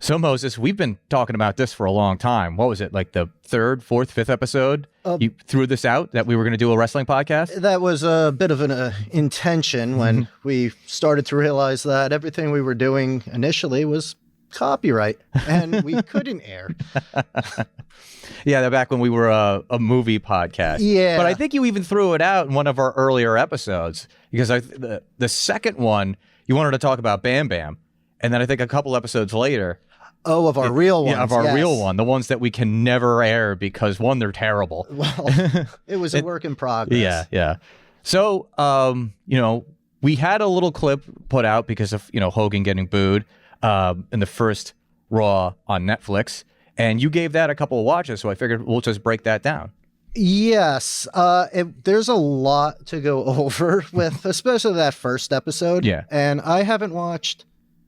So, Moses, we've been talking about this for a long time. What was it, like the third, fourth, fifth episode? You threw this out that we were going to do a wrestling podcast? That was a bit of an intention when we started to realize that everything we were doing initially was copyright and we couldn't air. Yeah, back when we were a movie podcast. Yeah. But I think you even threw it out in one of our earlier episodes because the second one, you wanted to talk about Bam Bam. And then I think a couple episodes later... Oh, of our real ones. Yeah, of our real one. The ones that we can never air because, one, they're terrible. Well, it was a work in progress. Yeah, yeah. So, we had a little clip put out because of, Hogan getting booed in the first Raw on Netflix. And you gave that a couple of watches, so I figured we'll just break that down. Yes. There's a lot to go over with, especially that first episode. Yeah. And I haven't watched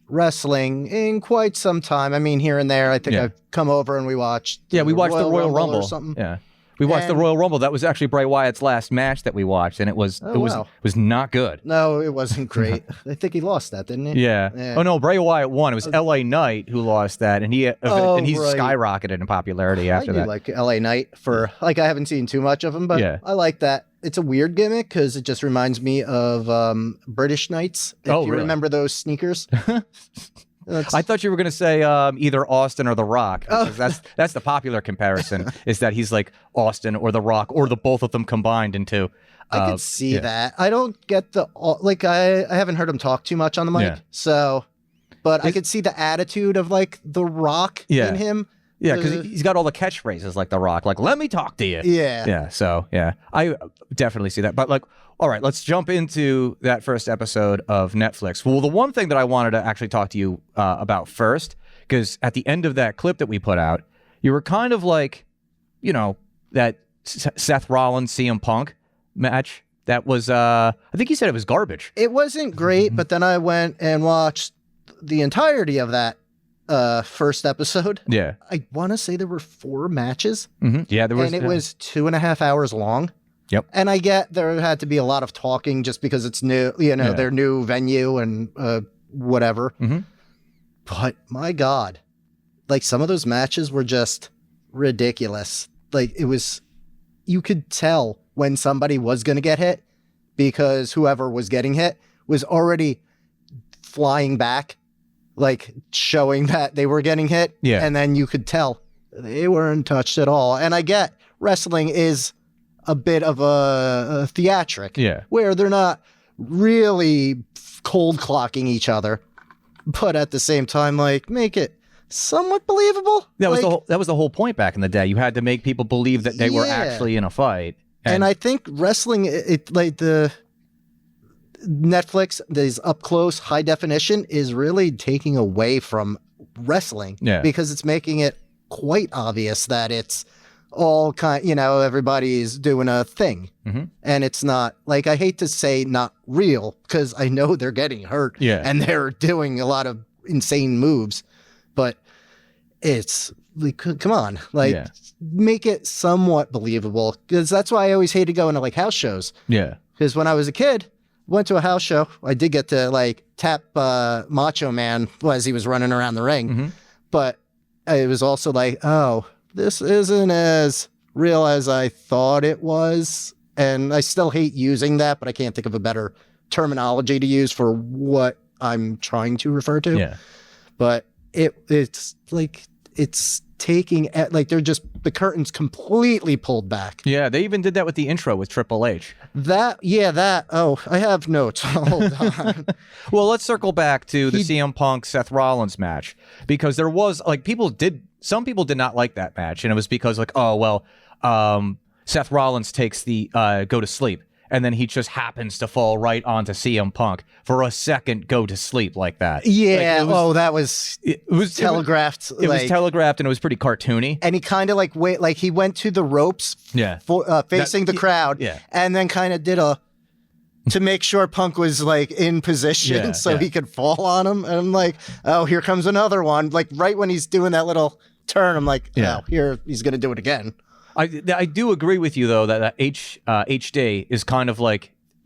wrestling in quite some time. I mean, here and there, I think I've come over and we watched. Yeah, we watched the Royal Rumble or something. Yeah, we watched the Royal Rumble. That was actually Bray Wyatt's last match that we watched, and it was not good. No, it wasn't great. I think he lost that, didn't he? Yeah. Oh no, Bray Wyatt won. It was LA Knight who lost that, and he skyrocketed in popularity after that. Like LA Knight for I haven't seen too much of him, but I like that. It's a weird gimmick because it just reminds me of British Knights. If you remember those sneakers. I thought you were going to say either Austin or The Rock. That's the popular comparison, is that he's like Austin or The Rock or the both of them combined into... I could see that. I don't get I haven't heard him talk too much on the mic, but I could see the attitude of The Rock in him. Yeah, because he's got all the catchphrases like The Rock, like, let me talk to you. Yeah. Yeah, so, yeah, I definitely see that. But, all right, let's jump into that first episode of Netflix. Well, the one thing that I wanted to actually talk to you about first, because at the end of that clip that we put out, you were kind of like, that Seth Rollins, CM Punk match. That was, I think you said it was garbage. It wasn't great, but then I went and watched the entirety of that first episode. Yeah. I want to say there were 4 matches. Yeah, there was. And it was 2.5 hours long. Yep. And I get there had to be a lot of talking just because it's new, their new venue and whatever. But my God, some of those matches were just ridiculous. You could tell when somebody was going to get hit because whoever was getting hit was already flying back, showing that they were getting hit. Yeah. And then you could tell they weren't touched at all. And I get wrestling is a bit of a theatric. Yeah. Where they're not really cold clocking each other, but at the same time, make it somewhat believable. That was the whole point back in the day. You had to make people believe that they were actually in a fight. And I think wrestling, the Netflix, these up close high definition is really taking away from wrestling because it's making it quite obvious that it's all everybody's doing a thing and it's not I hate to say not real because I know they're getting hurt and they're doing a lot of insane moves, but it's come on, make it somewhat believable because that's why I always hated going to house shows. Yeah. Because when I was a kid, went to a house show. I did get to tap Macho Man as he was running around the ring, but it was also this isn't as real as I thought it was. And I still hate using that, but I can't think of a better terminology to use for what I'm trying to refer to. Yeah. But it's taking they're just the curtains completely pulled back. Yeah, they even did that with the intro with Triple H. I have notes. Hold on. Well, let's circle back to the CM Punk Seth Rollins match because there was some people did not like that match, and it was because Seth Rollins takes the go to sleep. And then he just happens to fall right onto CM Punk for a second go to sleep like that. Yeah. That was telegraphed. It was telegraphed and it was pretty cartoony. And he kind of he went to the ropes facing the crowd. Yeah. And then kind of did to make sure Punk was in position he could fall on him. And I'm like, oh, here comes another one. Right when he's doing that little turn, I'm like, oh, here he's going to do it again. I do agree with you though that HD is kind of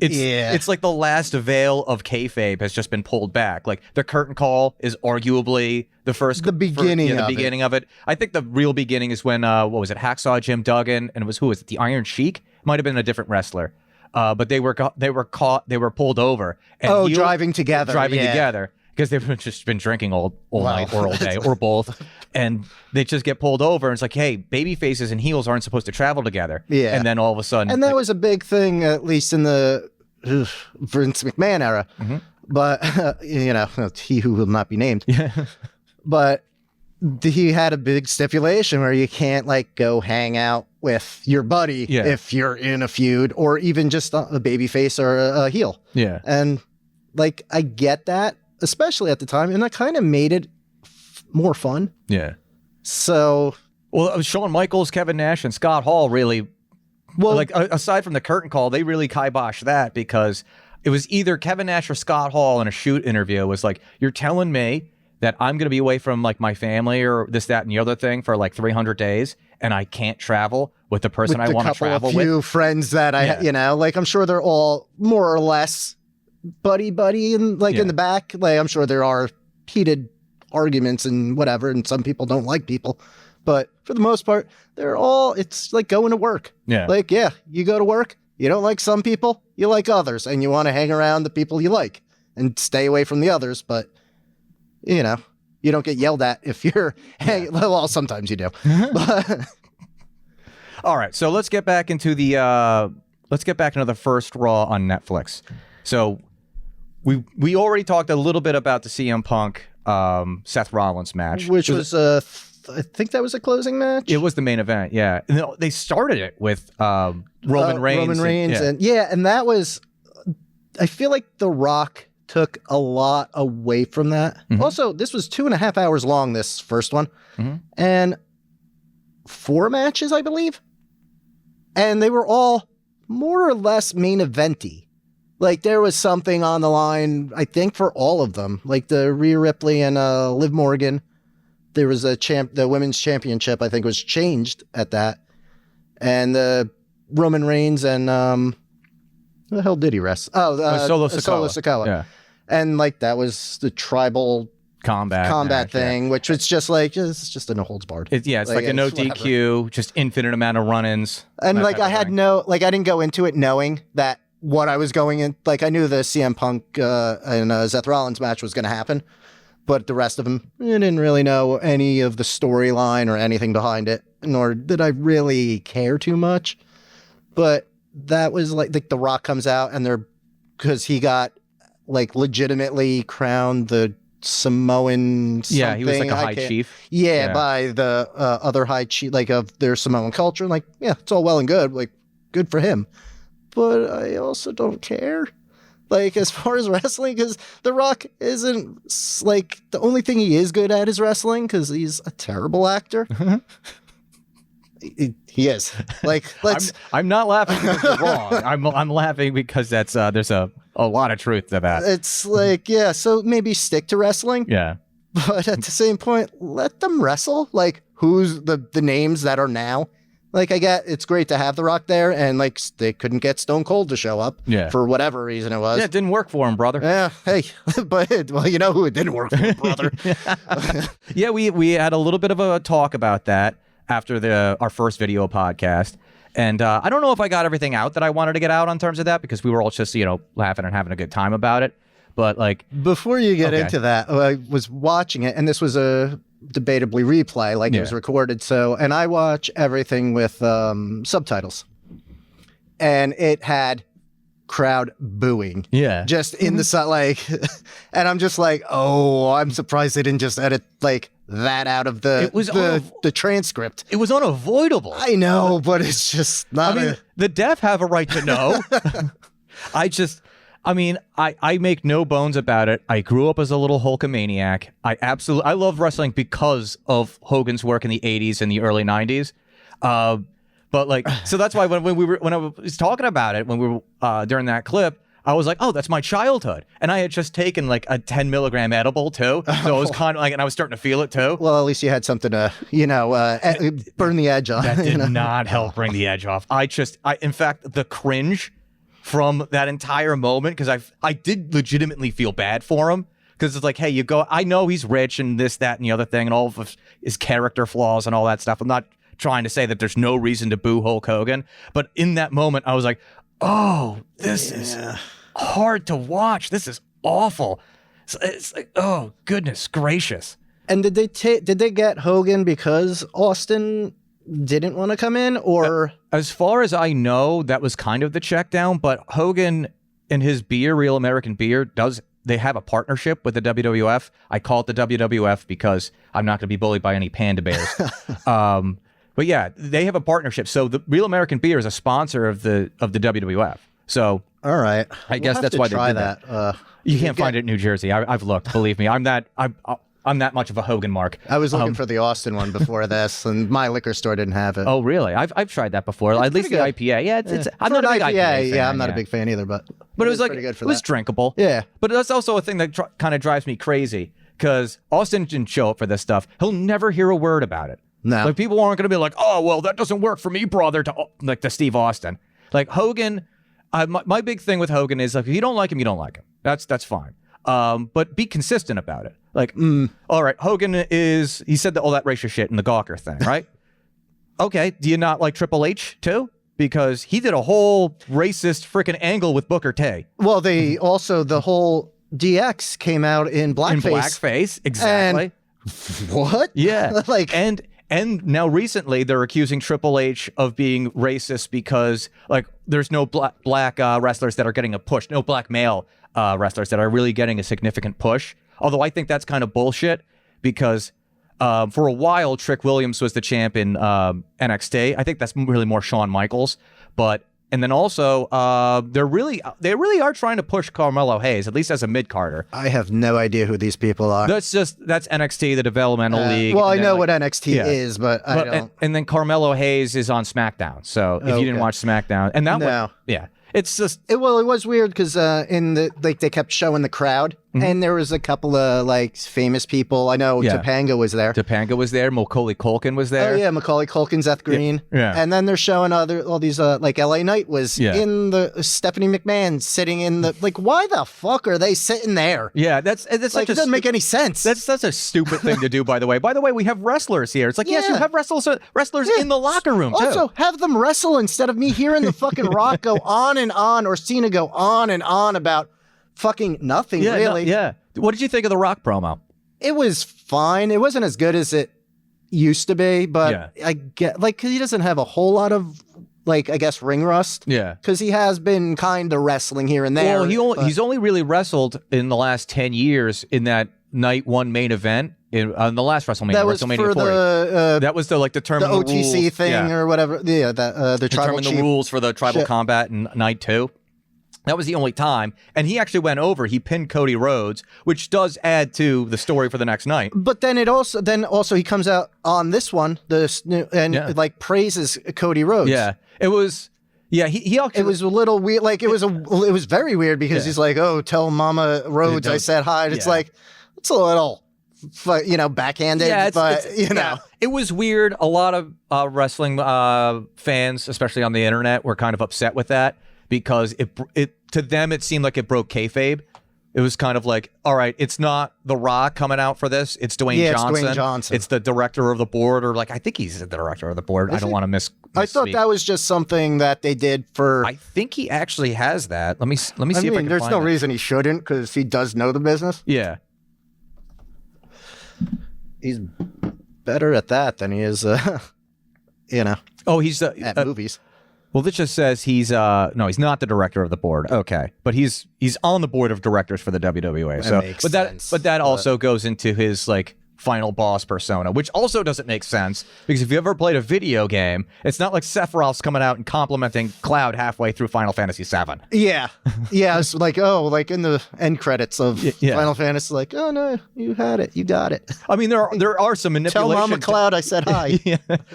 It's like the last veil of kayfabe has just been pulled back. Like the curtain call is arguably the beginning of it. I think the real beginning is when what was it, Hacksaw Jim Duggan, and who was it, the Iron Sheik? Might have been a different wrestler. But they were pulled over. And driving together because they've just been drinking all night or all day or both, and they just get pulled over. And it's like, hey, baby faces and heels aren't supposed to travel together. Yeah, and then all of a sudden, and that was a big thing, at least in the Vince McMahon era. Mm-hmm. But he who will not be named. Yeah, but he had a big stipulation where you can't like go hang out with your buddy if you're in a feud, or even just a baby face or a heel. Yeah, and like I get that, especially at the time, and that kind of made it more fun. Yeah. So, well, it was Shawn Michaels, Kevin Nash, and Scott Hall really. Well, like aside from the curtain call, they really kiboshed that, because it was either Kevin Nash or Scott Hall in a shoot interview was like, "You're telling me that I'm going to be away from like my family or this, that, and the other thing for like 300 days, and I can't travel with the person I want to travel with." A few friends that like I'm sure they're all more or less buddy and like in the back, like I'm sure there are heated arguments and whatever, and some people don't like people, but for the most part it's like going to work. Like you go to work, you don't like some people, you like others, and you want to hang around the people you like and stay away from the others. But you don't get yelled at if you're well, sometimes you do. But all right, so let's get back into the first Raw on Netflix. So we already talked a little bit about the CM Punk Seth Rollins match, which was I think that was a closing match. It was the main event, yeah. And they started it with Roman Reigns, and that was, I feel like The Rock took a lot away from that. Mm-hmm. Also, this was 2.5 hours long, this first one, and 4 matches, I believe, and they were all more or less main eventy. Like there was something on the line, I think, for all of them. Like the Rhea Ripley and Liv Morgan. There was the women's championship, I think, was changed at that. And the Roman Reigns and who the hell did he wrestle? Solo Sikoa. Yeah. And like that was the tribal combat match, thing, which was just like it's just a no holds barred. It's like a no DQ, just infinite amount of run-ins. And like I didn't go into it knowing that what I was going in. Like I knew the CM Punk and Seth Rollins match was going to happen. But the rest of them, I didn't really know any of the storyline or anything behind it, nor did I really care too much. But that was like The Rock comes out, and because he got like legitimately crowned the Samoan something. Yeah, he was like a high chief. Yeah, by the other high chief, like of their Samoan culture. Like, yeah, it's all well and good. Like, good for him. But I also don't care. Like, as far as wrestling, because The Rock isn't, like, the only thing he is good at is wrestling, because he's a terrible actor. He is. Like, I'm not laughing because you're wrong. I'm laughing because there's a lot of truth to that. It's like, yeah, so maybe stick to wrestling. Yeah. But at the same point, let them wrestle. Like, who's the names that are now? Like, I get it's great to have The Rock there, and like they couldn't get Stone Cold to show up for whatever reason it was. Yeah, it didn't work for him, brother. Yeah, hey, but well, you know who it didn't work for, brother. Yeah, we had a little bit of a talk about that after our first video podcast, and I don't know if I got everything out that I wanted to get out on terms of that, because we were all just laughing and having a good time about it. But like before you get into that, I was watching it, and this was a debatably replay, like it was recorded. So, and I watch everything with subtitles, and it had crowd booing. Yeah, just in the like, and I'm just like, oh, I'm surprised they didn't just edit like that out of the transcript. It was unavoidable. I know, but it's just not. I mean, the deaf have a right to know. I make no bones about it. I grew up as a little Hulkamaniac. I love wrestling because of Hogan's work in the 80s and the early 90s. But like, so that's why when I was talking about it, when we were during that clip, I was like, oh, that's my childhood. And I had just taken like a 10 milligram edible too. So I was kind of like, and I was starting to feel it too. Well, at least you had something to, burn the edge off. That did not help bring the edge off. In fact, the cringe from that entire moment because I did legitimately feel bad for him because it's like, hey, I know he's rich and this, that, and the other thing and all of his character flaws and all that stuff. I'm not trying to say that there's no reason to boo Hulk Hogan, but in that moment, I was like, oh, this is hard to watch. This is awful. It's like, oh, goodness gracious. And did they get Hogan because Austin didn't want to come in, or as far as I know, that was kind of the check down, but Hogan and his beer, Real American Beer, they have a partnership with the WWF. I call it the WWF because I'm not going to be bullied by any panda bears. But yeah, they have a partnership. So the Real American Beer is a sponsor of the WWF. So all right, I guess that's why they did that. You can't find it in New Jersey. I've looked. Believe me, I'm that much of a Hogan mark. I was looking for the Austin one before this, and my liquor store didn't have it. Oh, really? I've tried that before. At least the IPA. Yeah, it's I'm not a big IPA fan. Yeah, I'm not a big fan either, but it was like it was drinkable. Yeah, but that's also a thing that kind of drives me crazy because Austin didn't show up for this stuff. He'll never hear a word about it. No, like people aren't going to be like, oh, well, that doesn't work for me, brother. To Steve Austin, like Hogan. My big thing with Hogan is like, if you don't like him, you don't like him. That's fine. But be consistent about it. Like, all right, Hogan he said all that racist shit in the Gawker thing, right? Okay, do you not like Triple H too? Because he did a whole racist freaking angle with Booker T. Well, they also, the whole DX came out in blackface. In blackface, exactly. What? Yeah. Like, and now recently they're accusing Triple H of being racist because like there's no black wrestlers that are getting a push, no black male wrestlers that are really getting a significant push. Although I think that's kind of bullshit because for a while Trick Williams was the champ in NXT. I think that's really more Shawn Michaels, and then also they really are trying to push Carmelo Hayes, at least as a mid-carder. I have no idea who these people are. That's NXT, the developmental league. Well, I know what NXT is, but I don't. And then Carmelo Hayes is on SmackDown. So if you didn't watch SmackDown, and it's just it was weird because they kept showing the crowd, and there was a couple of like famous people. I know Topanga was there. Macaulay Culkin was there. Oh yeah, Macaulay Culkin, Seth Green. Yeah. And then they're showing all these like LA Knight was in the Stephanie McMahon sitting in the like. Why the fuck are they sitting there? Yeah, that's like it doesn't make any sense. That's such a stupid thing to do. By the way, we have wrestlers here. It's like yes, you have wrestlers in the locker room too. Also, have them wrestle instead of me hearing the fucking Rock go on and on or Cena go on and on about fucking nothing, really. What did you think of the Rock promo? It was fine. It wasn't as good as it used to be, but I get like, cause he doesn't have a whole lot of like, I guess ring rust. Yeah. Cause he has been kind of wrestling here and there. Well, he's only really wrestled in the last 10 years in that night one main event on the last WrestleMania. That was WrestleMania for 40. That was to determine the OTC rules. thing or whatever. Yeah. The tribal determine the rules for the tribal combat in night 2. That was the only time. And he actually went over. He pinned Cody Rhodes, which does add to the story for the next night. But then also he comes out on this one, like praises Cody Rhodes. Yeah. It was he actually, it was a little weird. Like it was very weird because he's like, "Oh, tell Mama Rhodes I said hi." And it's like it's a little backhanded, it was weird. A lot of wrestling fans, especially on the internet, were kind of upset with that. Because it to them it seemed like it broke kayfabe. It was kind of like, all right, it's not The Rock coming out for this. It's Dwayne Johnson. It's Dwayne Johnson. It's the director of the board, or like I think he's the director of the board. I don't want to miss. I thought that was just something that they did for. I think he actually has that. Let me see if I can. There's find no it. reason he shouldn't because he does know the business. Yeah, he's better at that than he is. Oh, he's at movies. Well, this just says he's he's not the director of the board. Okay, but he's on the board of directors for the WWE. So, makes sense. But that also goes into his like final boss persona, which also doesn't make sense because if you ever played a video game, it's not like Sephiroth's coming out and complimenting Cloud halfway through Final Fantasy VII. Yeah, it's like like in the end credits of Final Fantasy, like oh no, you had it, you got it. I mean, there are some manipulation. Tell Mama Cloud I said hi.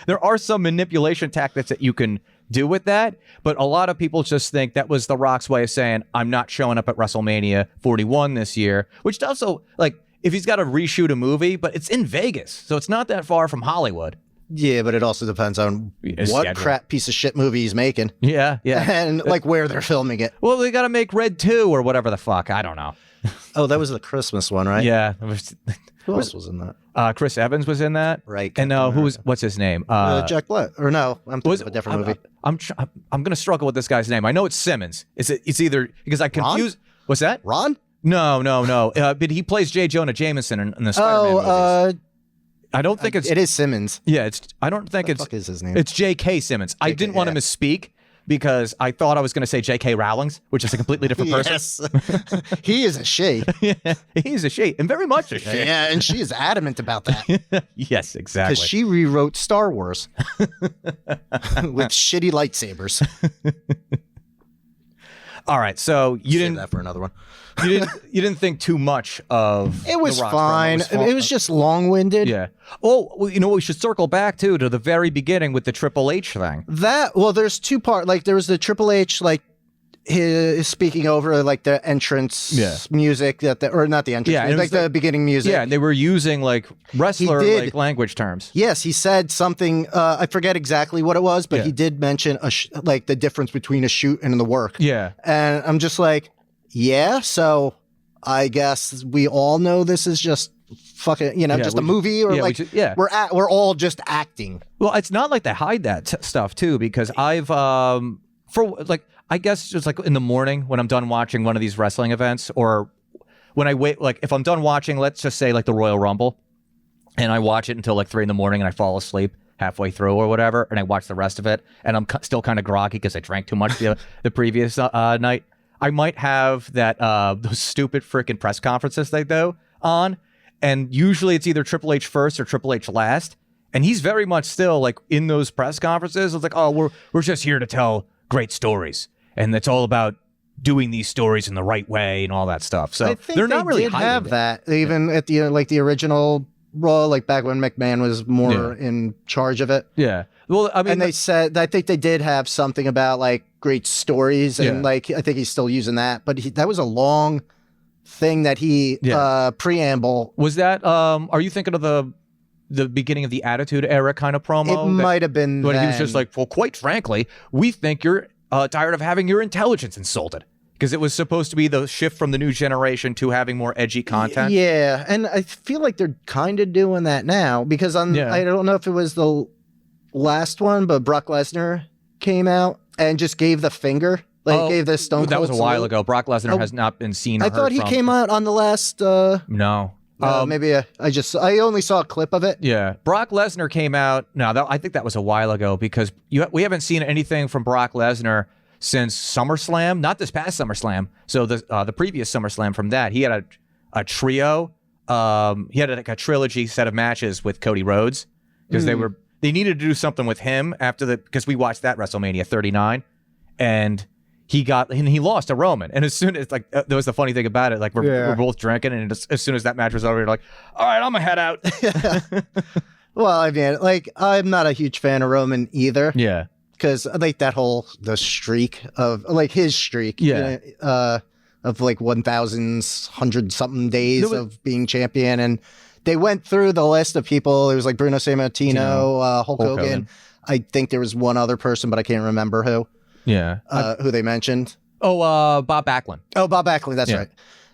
There are some manipulation tactics that you can do with that, but a lot of people just think that was The Rock's way of saying I'm not showing up at WrestleMania 41 this year, which also like if he's got to reshoot a movie, but it's in Vegas, so it's not that far from Hollywood. Yeah, but it also depends on what crap piece of shit movie he's making. Yeah, yeah. And like where they're filming it. Well, they got to make Red 2 or whatever the fuck. I don't know. Oh, that was the Christmas one, right? Yeah. Who else was in that? Chris Evans was in that. Right. And what's his name? Jack Black. Or no, I'm thinking of a different movie. I'm going to struggle with this guy's name. I know it's Simmons. It's either, because I confuse. Ron? What's that? Ron? No. But he plays J. Jonah Jameson in the Spider-Man movies. I don't think it is Simmons. Yeah, I don't think what the fuck is his name? It's J.K. Simmons. I didn't want to misspeak because I thought I was going to say J.K. Rowling's, which is a completely different person. Yes. He is a she. Yeah, he's a she, and very much a she. Yeah, and she is adamant about that. Yes, exactly. Because she rewrote Star Wars with shitty lightsabers. All right, so you didn't that for another one. you didn't think too much of it was The Rock's fine. It was just long-winded. Yeah. Oh, well, we should circle back to the very beginning with the Triple H thing. There's two parts. Like there was the Triple H, like his speaking over like the entrance music or not the entrance, music, like the beginning music. Yeah, and they were using like wrestler like language terms. Yes, he said something. I forget exactly what it was, but he did mention like the difference between a shoot and the work. Yeah, and I'm just like, yeah. So I guess we all know this is just fucking, just a movie, or we're all just acting. Well, it's not like they hide that stuff too, because I've I guess just like in the morning when I'm done watching one of these wrestling events, or when I wait, like if I'm done watching, let's just say like the Royal Rumble, and I watch it until like 3 a.m. and I fall asleep halfway through or whatever, and I watch the rest of it, and I'm still kind of groggy because I drank too much the previous night. I might have that those stupid freaking press conferences they do on, and usually it's either Triple H first or Triple H last, and he's very much still like in those press conferences. It's like, oh, we're just here to tell great stories. And it's all about doing these stories in the right way and all that stuff. So I think they're not really did have that even at the the original Raw, like back when McMahon was more in charge of it. Yeah. Well, I mean, and they said, I think they did have something about like great stories, and like I think he's still using that. But that was a long thing that he preamble. Was that? Are you thinking of the beginning of the Attitude Era kind of promo? It might have been. But he was just like, well, quite frankly, we think you're tired of having your intelligence insulted, because it was supposed to be the shift from the new generation to having more edgy content. Yeah, and I feel like they're kind of doing that now, because I don't know if it was the last one, but Brock Lesnar came out and just gave the finger, like gave the Stone Cold that was a while salute. ago. Brock Lesnar has not been seen. Or I thought he came out on the last. No. Maybe I only saw a clip of it. Yeah, Brock Lesnar came out. No, I think that was a while ago, because we haven't seen anything from Brock Lesnar since SummerSlam. Not this past SummerSlam. So the previous SummerSlam from that, he had a trio. He had like a trilogy set of matches with Cody Rhodes, because they needed to do something with him because we watched that WrestleMania 39, and he lost to Roman. And as soon as like there was the funny thing about it, like we're both drinking, and as soon as that match was over, you're like, all right, I'm gonna head out. Well, I mean, like I'm not a huge fan of Roman either. Yeah, because like the streak of like his streak. Yeah. Of like 1,100 something days of being champion, and they went through the list of people. It was like Bruno Sammartino, Hulk Hogan. I think there was one other person, but I can't remember who. Yeah. Who they mentioned. Bob Backlund. Oh, Bob Backlund. That's right.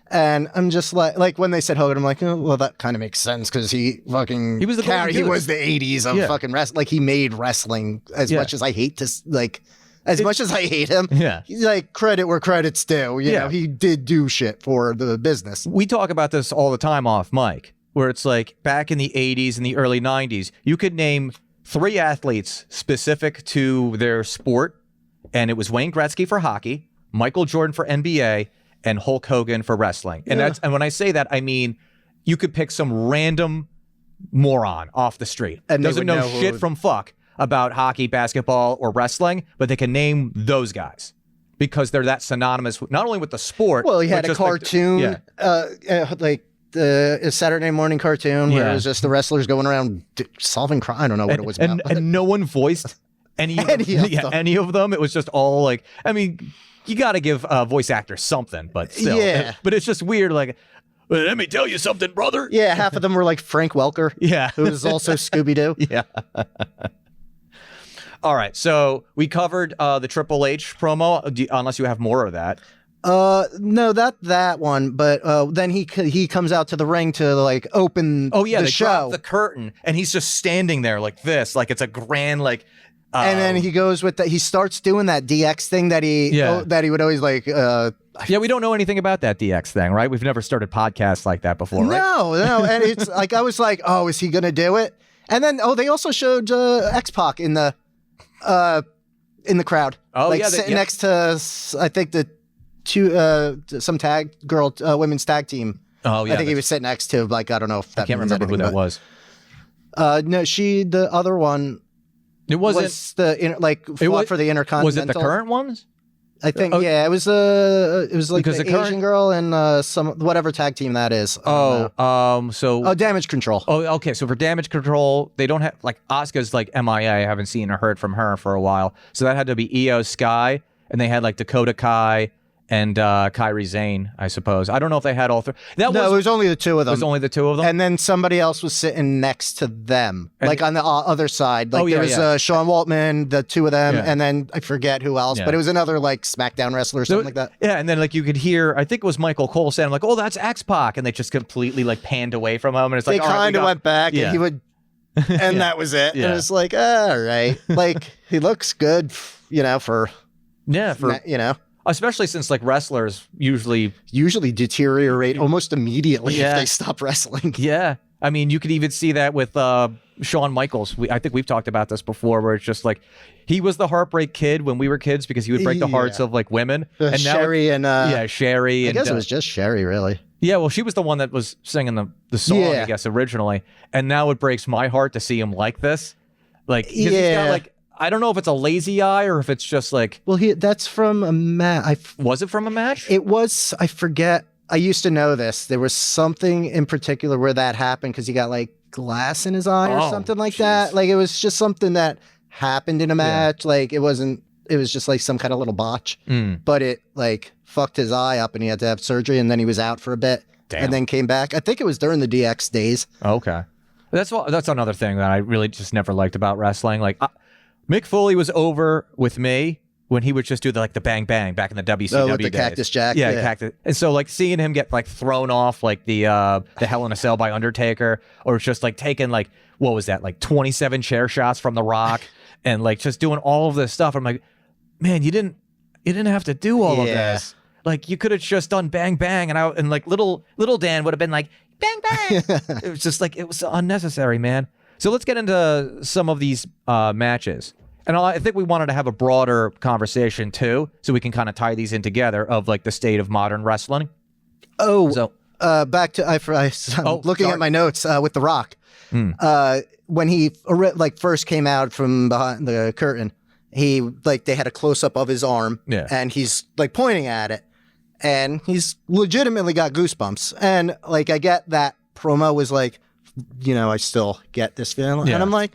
And I'm just like when they said Hogan, I'm like, oh, well, that kind of makes sense, because he was the 80s of fucking wrestling. Like he made wrestling as much as I hate much as I hate him. Yeah. He's like, credit where credit's due. You know, he did do shit for the business. We talk about this all the time off mic, where it's like back in the 80s and the early 90s, you could name 3 athletes specific to their sport, and it was Wayne Gretzky for hockey, Michael Jordan for NBA, and Hulk Hogan for wrestling. And and when I say that, I mean you could pick some random moron off the street and doesn't know shit from fuck about hockey, basketball, or wrestling, but they can name those guys because they're that synonymous not only with the sport. Well, he had a cartoon, like the Saturday morning cartoon where it was just the wrestlers going around solving crime. I don't know what it was about. And no one voiced any of them. It was just all like, I mean, you got to give voice actors something, but still. Yeah. But it's just weird. Like, Well, let me tell you something, brother. Yeah, half of them were like Frank Welker. Yeah. Who was also Scooby-Doo. Yeah. All right, so we covered the Triple H promo, unless you have more of that. No, that one. But then he comes out to the ring to like open. Oh yeah, the they show. drop the curtain, and he's just standing there like this, like it's a grand like. And then he goes with that. He starts doing that DX thing that he would always like. Yeah, we don't know anything about that DX thing, right? We've never started podcasts like that before, right? No, and it's like I was like, oh, is he gonna do it? And then they also showed X-Pac in the crowd. Oh like, yeah, sitting next to I think the some women's tag team. Oh yeah, I think he was sitting next to like I don't know if that I can't remember who that was. No, the other one. It wasn't was fought for the Intercontinental. Was it the current ones? I think yeah, it was like because the Asian girl and some whatever tag team that is. Damage Control. Oh, okay. So for Damage Control, they don't have like Asuka's like MIA. I haven't seen or heard from her for a while. So that had to be Io Sky, and they had like Dakota Kai and Kairi Sane, I suppose. I don't know if they had all three. It was only the two of them. It was only the two of them? And then somebody else was sitting next to them, like on the other side. Like there was Sean Waltman, the two of them, and then I forget who else, but it was another like SmackDown wrestler or something like that. Yeah, and then like you could hear, I think it was Michael Cole saying like, oh, that's X-Pac, and they just completely like panned away from him, and it's like, they kind of went back, and he would, and that was it. Yeah. And it's like, all right, like he looks good, for. Especially since like wrestlers usually deteriorate almost immediately if they stop wrestling. Yeah. I mean, you could even see that with Shawn Michaels. I think we've talked about this before, where it's just like he was the heartbreak kid when we were kids because he would break the hearts of like women. And Sherry Sherry. I guess it was just Sherry, really. Yeah, well, she was the one that was singing the song, I guess, originally. And now it breaks my heart to see him like this. Like, he's got like, I don't know if it's a lazy eye or if it's just like... Well, that's from a match. Was it from a match? It was. I forget. I used to know this. There was something in particular where that happened because he got like glass in his eye or something like that. Like it was just something that happened in a match. Like it was just like some kind of little botch. But it like fucked his eye up and he had to have surgery and then he was out for a bit. Damn. And then came back. I think it was during the DX days. Okay. That's another thing that I really just never liked about wrestling. Like... Mick Foley was over with me when he would just do the bang bang back in the WCW with the days. Cactus Jack. Yeah, Cactus. And so like seeing him get like thrown off like the Hell in a Cell by Undertaker, or just like taking like what was that, like 27 chair shots from The Rock and like just doing all of this stuff. I'm like, man, you didn't have to do all of this. Like you could have just done bang bang and like little Dan would have been like bang bang. It was just like it was unnecessary, man. So let's get into some of these matches. And I think we wanted to have a broader conversation, too, so we can kind of tie these in together of, like, the state of modern wrestling. Oh, so back to... I'm looking at my notes with The Rock. When he, first came out from behind the curtain, they had a close-up of his arm, and he's, like, pointing at it, and he's legitimately got goosebumps. And, like, I get that promo was, like... I still get this feeling. And I'm like,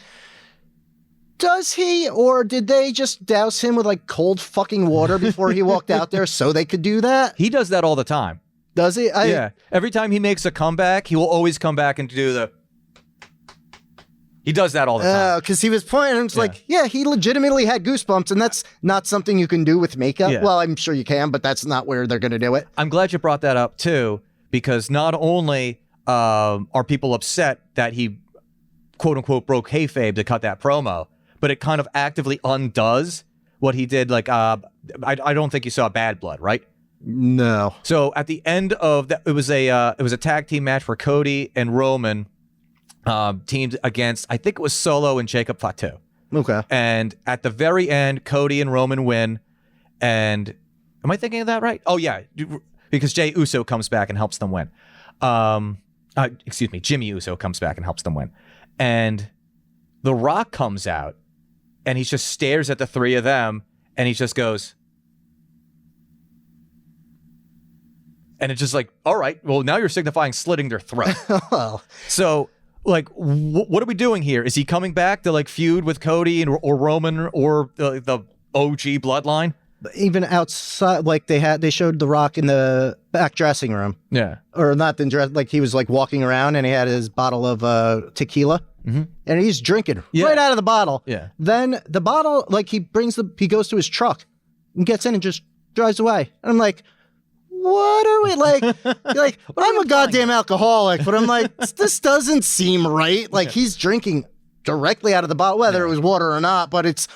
does he, or did they just douse him with like cold fucking water before he walked out there so they could do that? He does that all the time. Does he? Yeah. Every time he makes a comeback, he will always come back and do he does that all the time. Because he was pointing, and it's like, he legitimately had goosebumps, and that's not something you can do with makeup. Yeah. Well, I'm sure you can, but that's not where they're going to do it. I'm glad you brought that up, too, because not only... are people upset that he, quote unquote, broke kayfabe to cut that promo, but it kind of actively undoes what he did. Like, I don't think you saw Bad Blood, right? No. So at the end of that, it was a tag team match where Cody and Roman teamed against, I think it was Solo and Jacob Fatu. Okay. And at the very end, Cody and Roman win. And am I thinking of that right? Oh yeah, because Jey Uso comes back and helps them win. Jimmy Uso comes back and helps them win. And The Rock comes out and he just stares at the three of them and he just goes, and it's just like, all right, well, now you're signifying slitting their throat. So, like, what are we doing here? Is he coming back to, like, feud with Cody or Roman or the OG bloodline? even outside, like they showed The Rock in the back dressing room. Yeah. Or not the dress, like he was like walking around and he had his bottle of tequila. And he's drinking right out of the bottle. Yeah. Then the bottle, like he goes to his truck and gets in and just drives away. And I'm like, what are we like? Like, I'm a goddamn alcoholic, but I'm like, this doesn't seem right. Like he's drinking directly out of the bottle, whether it was water or not, but it's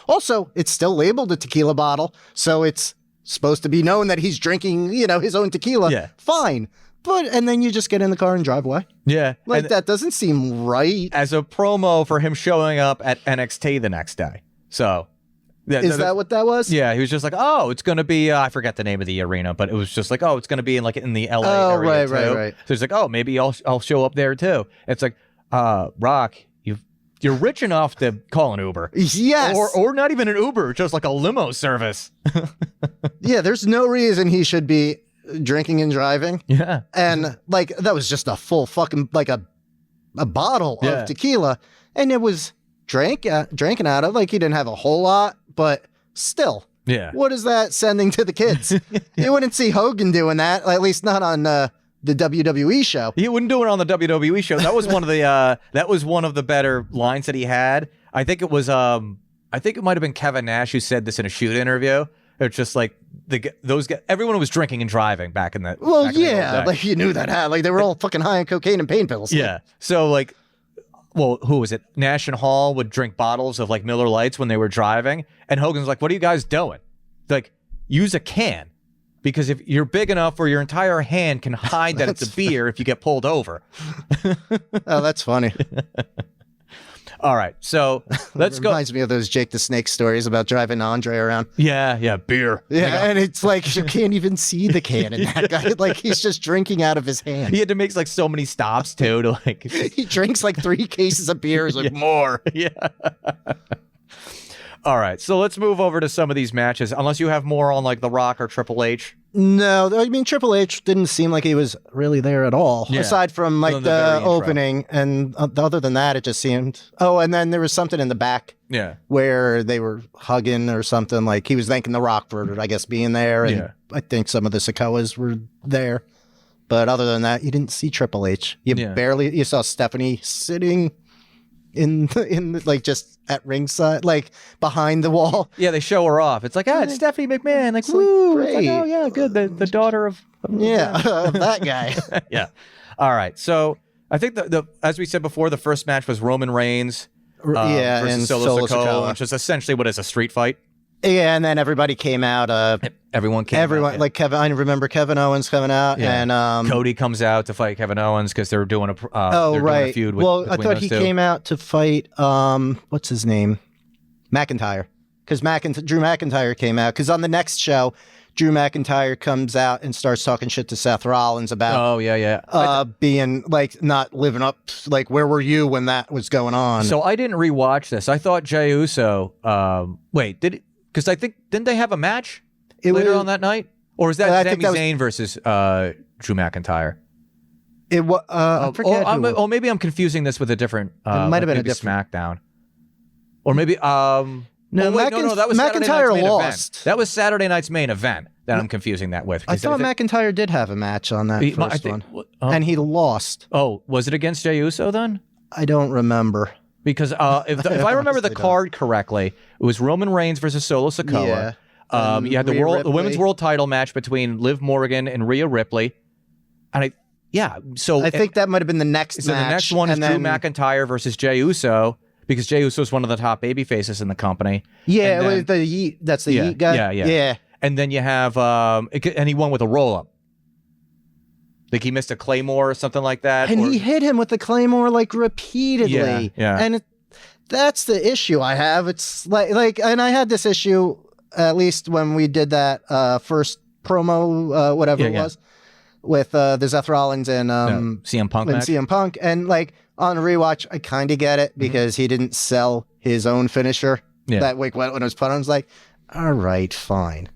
still labeled a tequila bottle. So it's supposed to be known that he's drinking, his own tequila. Yeah. Fine. And then you just get in the car and drive away. Yeah. Like, that doesn't seem right. As a promo for him showing up at NXT the next day. So. Is that what that was? Yeah, he was just like, oh, it's going to be, I forget the name of the arena, but it was just like, oh, it's going to be in the LA area too. Right. So it's like, oh, maybe I'll show up there too. It's like, Rock, you're rich enough to call an Uber. Yes. Or not even an Uber, just like a limo service. Yeah, there's no reason he should be drinking and driving. Yeah. And like that was just a full fucking like a bottle of tequila, and it was drinking out of, like he didn't have a whole lot, but still. Yeah. What is that sending to the kids? You wouldn't see Hogan doing that, at least not on the WWE show. He wouldn't do it on the WWE show. That was one of the better lines that he had. I think it was I think it might have been Kevin Nash who said this in a shoot interview. It's just like those guys, everyone was drinking and driving back in that. Well, yeah, like you knew that. Like they were all fucking high on cocaine and pain pills. Yeah. So like, well, who was it? Nash and Hall would drink bottles of like Miller Lights when they were driving, and Hogan's like, "What are you guys doing? Like, use a can, because if you're big enough where your entire hand can hide that it's a beer if you get pulled over." Oh, that's funny. All right, so let's go. Reminds me of those Jake the Snake stories about driving Andre around. Yeah, beer. Yeah, and it's like you can't even see the can in that guy. Like he's just drinking out of his hand. He had to make like so many stops too to like. He drinks like 3 cases of beer. He's like, more. Yeah. All right, so let's move over to some of these matches. Unless you have more on like The Rock or Triple H. No, I mean Triple H didn't seem like he was really there at all, aside from like the opening, and other than that, it just seemed. Oh, and then there was something in the back, where they were hugging or something. Like he was thanking The Rock for, I guess, being there, and I think some of the Sikoas were there. But other than that, you didn't see Triple H. You saw Stephanie sitting in like just at ringside, like behind the wall. Yeah, they show her off. It's like, it's Stephanie McMahon. Like, woo! It's like, oh yeah, good. The daughter of that guy. Yeah. All right. So I think the as we said before, the first match was Roman Reigns versus and Solo Sikoa, which is essentially what is a street fight. Yeah, and then everybody came out. Everyone came out, like Kevin. I remember Kevin Owens coming out, and Cody comes out to fight Kevin Owens because they're doing a doing a feud. I thought he came out to fight what's his name, McIntyre, because Drew McIntyre came out because on the next show, Drew McIntyre comes out and starts talking shit to Seth Rollins about being like not living up. Like, where were you when that was going on? So I didn't rewatch this. I thought Jey Uso. Because I think didn't they have a match later on that night, or is that Sami Zayn versus Drew McIntyre? It was. I forget. Maybe I'm confusing this with a different. It might have been a different SmackDown, or maybe no. That was McIntyre lost. Event. That was Saturday night's main event that I'm confusing that with. I thought McIntyre did have a match on that first one, and he lost. Oh, was it against Jey Uso then? I don't remember. Because if I remember the card correctly, it was Roman Reigns versus Solo Sikoa. Yeah. You had the women's world title match between Liv Morgan and Rhea Ripley, and I think that might have been the next match. So the next one is Drew McIntyre versus Jey Uso, because Jey Uso is one of the top baby faces in the company. Yeah, that's the Yeet guy. Yeah. And then you have and he won with a roll up. Like he missed a Claymore or something like that. And he hit him with the Claymore like repeatedly. Yeah. And that's the issue I have. It's like, and I had this issue at least when we did that was, with the Seth Rollins and CM Punk match. CM Punk. And like on rewatch, I kind of get it because he didn't sell his own finisher that week when it was put on. I was like, all right, fine.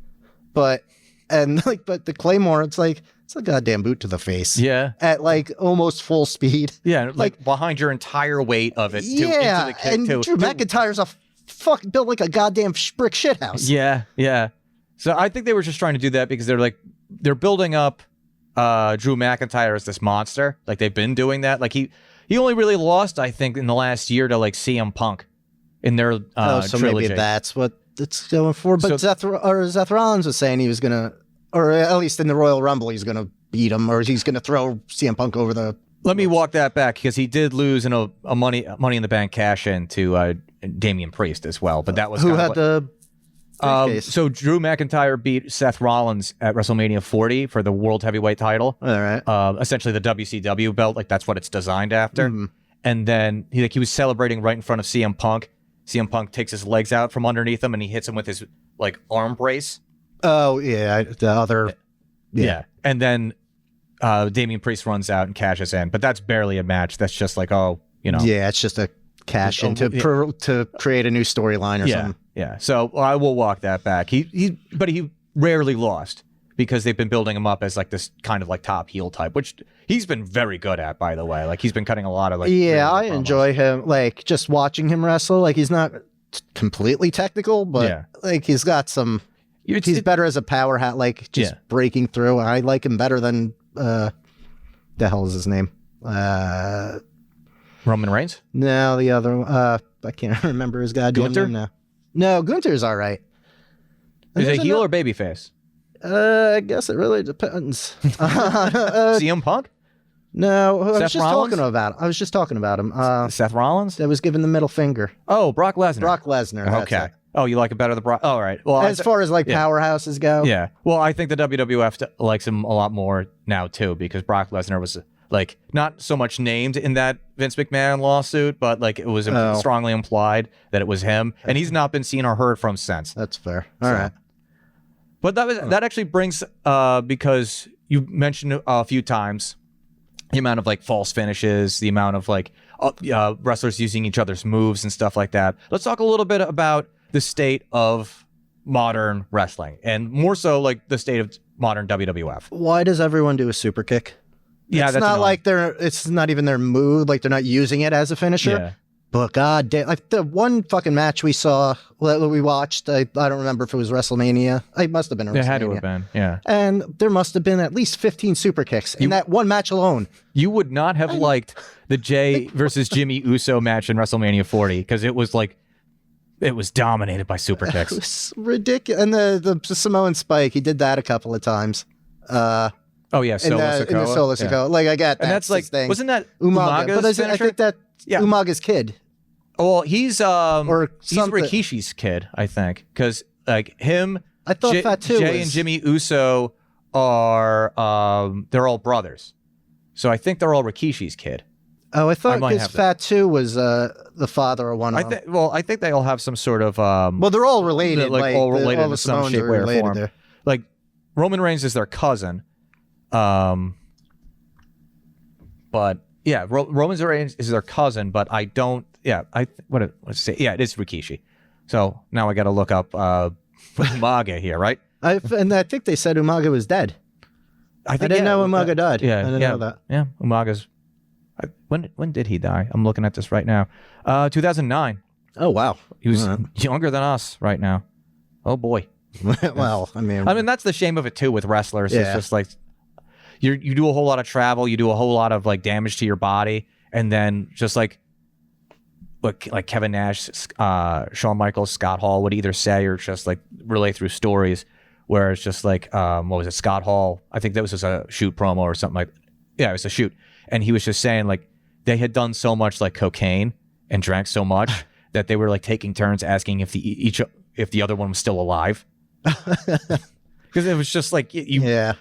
But the Claymore, it's like, it's a goddamn boot to the face. Yeah. At like almost full speed. Yeah, like behind your entire weight of it. Into the kick and Drew McIntyre's built like a goddamn brick shithouse. Yeah. So I think they were just trying to do that because they're building up Drew McIntyre as this monster. Like they've been doing that. Like he only really lost, I think, in the last year to like CM Punk in their so trilogy. Maybe that's what it's going for. But Seth Rollins was saying he was gonna, or at least in the Royal Rumble, he's gonna beat him, or he's gonna throw CM Punk over the. Let me walk that back because he did lose in a Money in the Bank cash in to Damian Priest as well. But that was who had the. So Drew McIntyre beat Seth Rollins at WrestleMania 40 for the World Heavyweight title. All right. Essentially the WCW belt, like that's what it's designed after. Mm-hmm. And then he was celebrating right in front of CM Punk. CM Punk takes his legs out from underneath him and he hits him with his like arm brace. Oh yeah, the other. Yeah. And then Damian Priest runs out and cashes in, but that's barely a match. That's just like Yeah, it's just a cash in to create a new storyline or something. Yeah, so I will walk that back. But he rarely lost because they've been building him up as like this kind of like top heel type, which he's been very good at, by the way. Like he's been cutting a lot of like. Yeah, I enjoy him. Like just watching him wrestle. Like he's not completely technical, but like he's got some. He's better as a power hat, like just breaking through. I like him better than the hell is his name? Roman Reigns? No, the other one. I can't remember his goddamn name now. No, Gunther's all right. Is it heel or babyface? I guess it really depends. CM Punk? No, I was just talking about him. Seth Rollins? That was giving the middle finger. Oh, Brock Lesnar. Brock Lesnar. Okay. Oh, you like it better than Brock? All right. Well, as far as like powerhouses go. Yeah. Well, I think the WWF likes him a lot more now too because Brock Lesnar was like not so much named in that Vince McMahon lawsuit, but like it was strongly implied that it was him, and he's not been seen or heard from since. That's fair. All right. But that actually brings because you mentioned a few times the amount of like false finishes, the amount of like wrestlers using each other's moves and stuff like that. Let's talk a little bit about the state of modern wrestling, and more so like the state of modern WWF. Why does everyone do a super kick? Yeah, it's that's not annoying. like it's not even their move. Like they're not using it as a finisher. Yeah. But god damn, like the one fucking match we saw, that we watched, I don't remember if it was WrestleMania. It must have been WrestleMania. It had to have been, yeah. And there must have been at least 15 super kicks in that one match alone. You would not have liked the Jay versus Jimmy Uso match in WrestleMania 40 because it was like, it was dominated by super kicks. It was ridiculous. And the Samoan Spike, he did that a couple of times. Oh yeah, Solo Sikoa. In the Solo Sikoa. Like I got that. And that's like, thing. Wasn't that Umaga's Umaga's I think that Umaga's kid. Well, he's something. Rikishi's kid, I think, because like him, I thought Fatu Jay and Jimmy Uso are they're all brothers, so I think they're all Rikishi's kid. Oh, I thought because Fatu was the father of one of them. Well, I think they all have some sort of well, they're all related, like all related all in some shape, way, or form. There. Like Roman Reigns is their cousin. But yeah, Roman Reigns is their cousin, but I don't. Yeah, let's say. Yeah, it is Rikishi. So now I got to look up Umaga here, right? And I think they said Umaga was dead. I didn't know Umaga died. Yeah, I didn't know that. Yeah, Umaga's. When did he die? I'm looking at this right now. 2009. Oh wow, he was younger than us right now. Oh boy. Well, I mean, that's the shame of it too with wrestlers. Yeah. It's just like you do a whole lot of travel, you do a whole lot of like damage to your body, and then just like Kevin Nash, Shawn Michaels, Scott Hall would either say or just like relay through stories where it's just like what was it, Scott Hall? I think that was just a shoot promo or something like. Yeah, it was a shoot, and he was just saying like they had done so much like cocaine and drank so much that they were like taking turns asking if the other one was still alive. Because it was just like the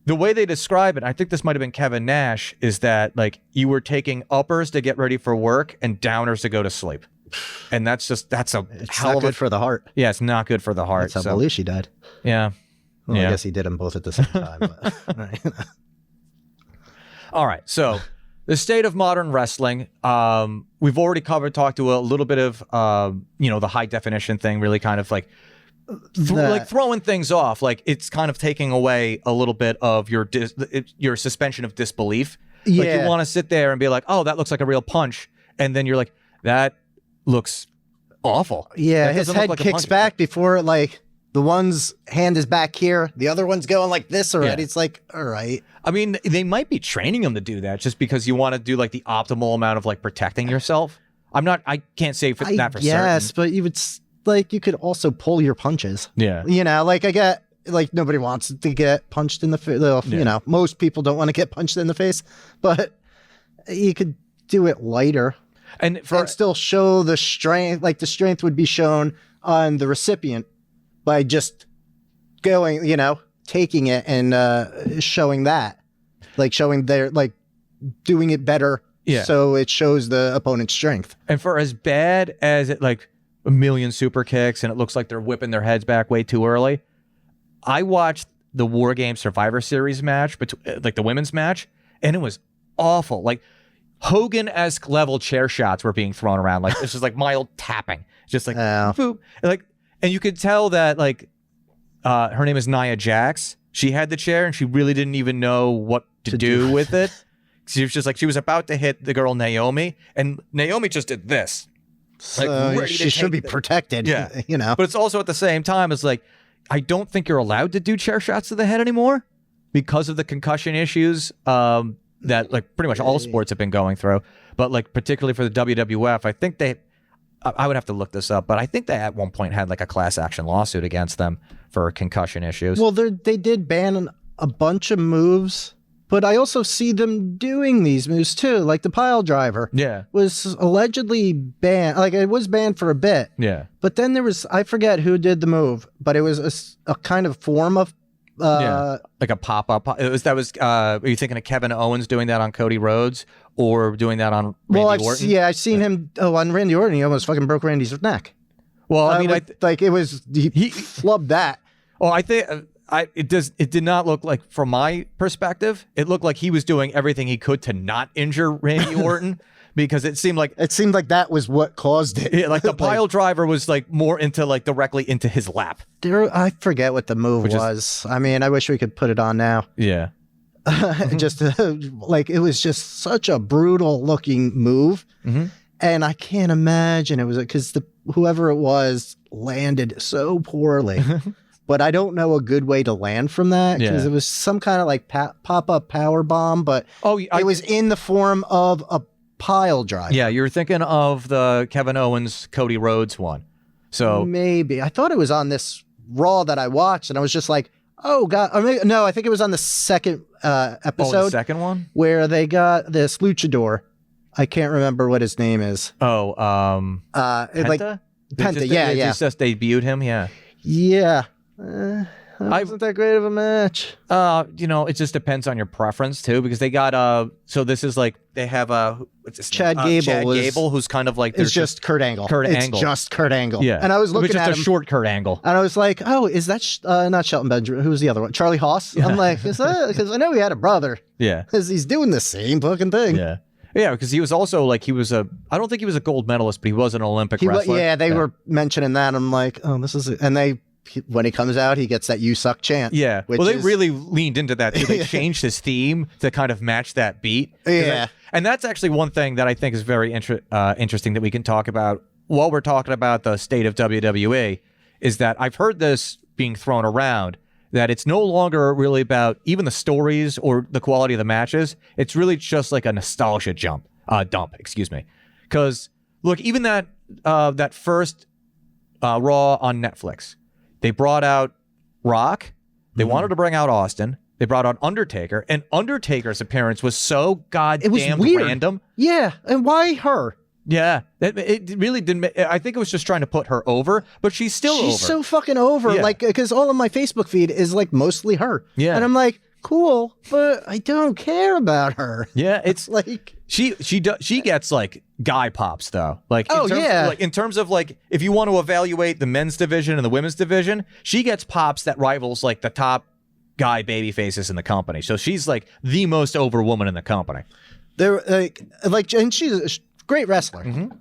way they describe it, I think this might have been Kevin Nash, is that like you were taking uppers to get ready for work and downers to go to sleep, and it's not good for the heart. Yeah, it's not good for the heart. That's how Belushi died. Yeah, well, I guess he did them both at the same time. But, all right, so the state of modern wrestling. We've already talked to a little bit of the high definition thing, really kind of like. Like throwing things off, like it's kind of taking away a little bit of your suspension of disbelief. Yeah. Like you want to sit there and be like, oh, that looks like a real punch, and then you're like, that looks awful. Yeah, his head kicks back before like the one's hand is back here, the other one's going like this already. Yeah. It's like, all right. I mean, they might be training them to do that just because you want to do like the optimal amount of like protecting yourself. I can't say that for certain. Yes, but you would like, you could also pull your punches. Yeah. You know, like I get, like nobody wants to get punched in the face. You know, most people don't want to get punched in the face, but you could do it lighter and still show the strength. Like the strength would be shown on the recipient by just going, you know, taking it and showing that, like showing their, like doing it better. Yeah. So it shows the opponent's strength. And for as bad as it, like a million super kicks and it looks like they're whipping their heads back way too early, I watched the War Games Survivor Series match, like the women's match, and it was awful. Like Hogan-esque level chair shots were being thrown around. Like this was like mild tapping, just like boop. And you could tell that like her name is Nia Jax. She had the chair and she really didn't even know what to do with it. She was just like, she was about to hit the girl Naomi, and Naomi just did this. Like, she should be protected. Yeah. You know. But it's also at the same time, it's like, I don't think you're allowed to do chair shots to the head anymore because of the concussion issues that like pretty much all sports have been going through. But like particularly for the WWF, I think I would have to look this up, but I think they at one point had like a class action lawsuit against them for concussion issues. Well, they did ban a bunch of moves. But I also see them doing these moves too, like the pile driver. Yeah, was allegedly banned. Like it was banned for a bit. Yeah, but then there was, I forget who did the move, but it was a kind of form of like a pop up. Are you thinking of Kevin Owens doing that on Cody Rhodes or doing that on Randy Orton? I've seen him on Randy Orton. He almost fucking broke Randy's neck. Well, I mean, he flubbed that. Well, I think. It did not look like, from my perspective, it looked like he was doing everything he could to not injure Randy Orton because it seemed like that was what caused it. Yeah, like the pile driver was like more into like directly into his lap. I forget what the move was. I mean, I wish we could put it on now. Yeah. Just like it was just such a brutal looking move. Mm-hmm. And I can't imagine it was because whoever it was landed so poorly. But I don't know a good way to land from that because it was some kind of like pop-up power bomb, but it was in the form of a pile driver. Yeah, you're thinking of the Kevin Owens, Cody Rhodes one. So maybe. I thought it was on this Raw that I watched, and I was just like, oh, God. Or maybe, no, I think it was on the second episode. The second one? Where they got this luchador. I can't remember what his name is. Penta? Penta, yeah. They just debuted him, yeah. Yeah. Wasn't that great of a match? You know, it just depends on your preference too, because they got so this is like they have Chad Gable, who's kind of like it's just Kurt Angle. It's just Kurt Angle. Yeah, and I was looking at him, a short Kurt Angle, and I was like, oh, is that not Shelton Benjamin? Who was the other one? Charlie Haas. Yeah. I'm like, is that because I know he had a brother? Yeah, because he's doing the same fucking thing. Yeah. Yeah, because he was also like I don't think he was a gold medalist, but he was an Olympic wrestler. Yeah, they were mentioning that. I'm like, oh, this is it. And when he comes out, he gets that "You Suck" chant. Yeah, well, they really leaned into that too. They changed his theme to kind of match that beat. Yeah, and that's actually one thing that I think is very interesting that we can talk about while we're talking about the state of WWE. Is that I've heard this being thrown around that it's no longer really about even the stories or the quality of the matches. It's really just like a nostalgia dump. Excuse me, because look, even that first Raw on Netflix. They brought out Rock. They wanted to bring out Austin. They brought out Undertaker. And Undertaker's appearance was so goddamn random. Yeah. And why her? Yeah. It really didn't. I think it was just trying to put her over, but she's over. She's so fucking over. Yeah. Like, because all of my Facebook feed is like mostly her. Yeah. And I'm like, cool, but I don't care about her. Yeah. It's like. She gets like guy pops though. Like in terms of like if you want to evaluate the men's division and the women's division, she gets pops that rivals like the top guy baby faces in the company. So she's like the most over woman in the company. They're and she's a great wrestler. Mm-hmm.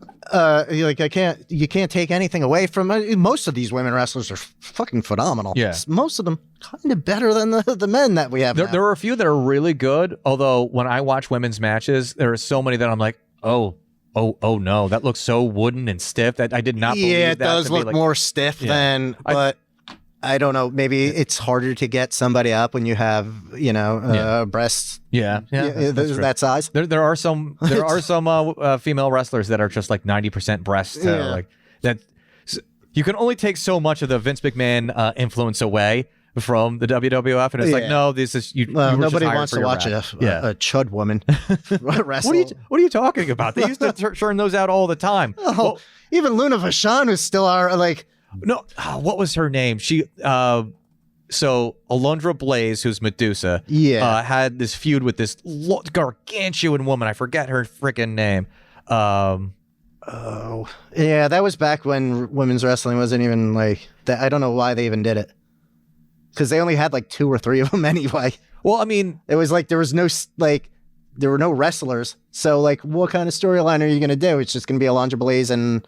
You can't take anything away from most of these women wrestlers are fucking phenomenal. Yeah, most of them kind of better than the men that we have. There are a few that are really good. Although when I watch women's matches, there are so many that I'm like, oh no, that looks so wooden and stiff that I did not believe that. Yeah, it does look more stiff than. But I don't know. Maybe it's harder to get somebody up when you have, breasts. Yeah, that size. There are some female wrestlers that are just like 90% breast. Like that. You can only take so much of the Vince McMahon influence away from the WWF, and it's like, no, this is you. Well, you nobody wants to watch a chud woman wrestle. What are you talking about? They used to churn those out all the time. Even Luna Vachon, who's still like. No, what was her name? She, so Alundra Blaze, who's Medusa, had this feud with this gargantuan woman. I forget her freaking name. That was back when women's wrestling wasn't even like that. I don't know why they even did it, because they only had like 2 or 3 of them anyway. Well, I mean, it was like there were no wrestlers. So like, what kind of storyline are you going to do? It's just going to be Alundra Blaze and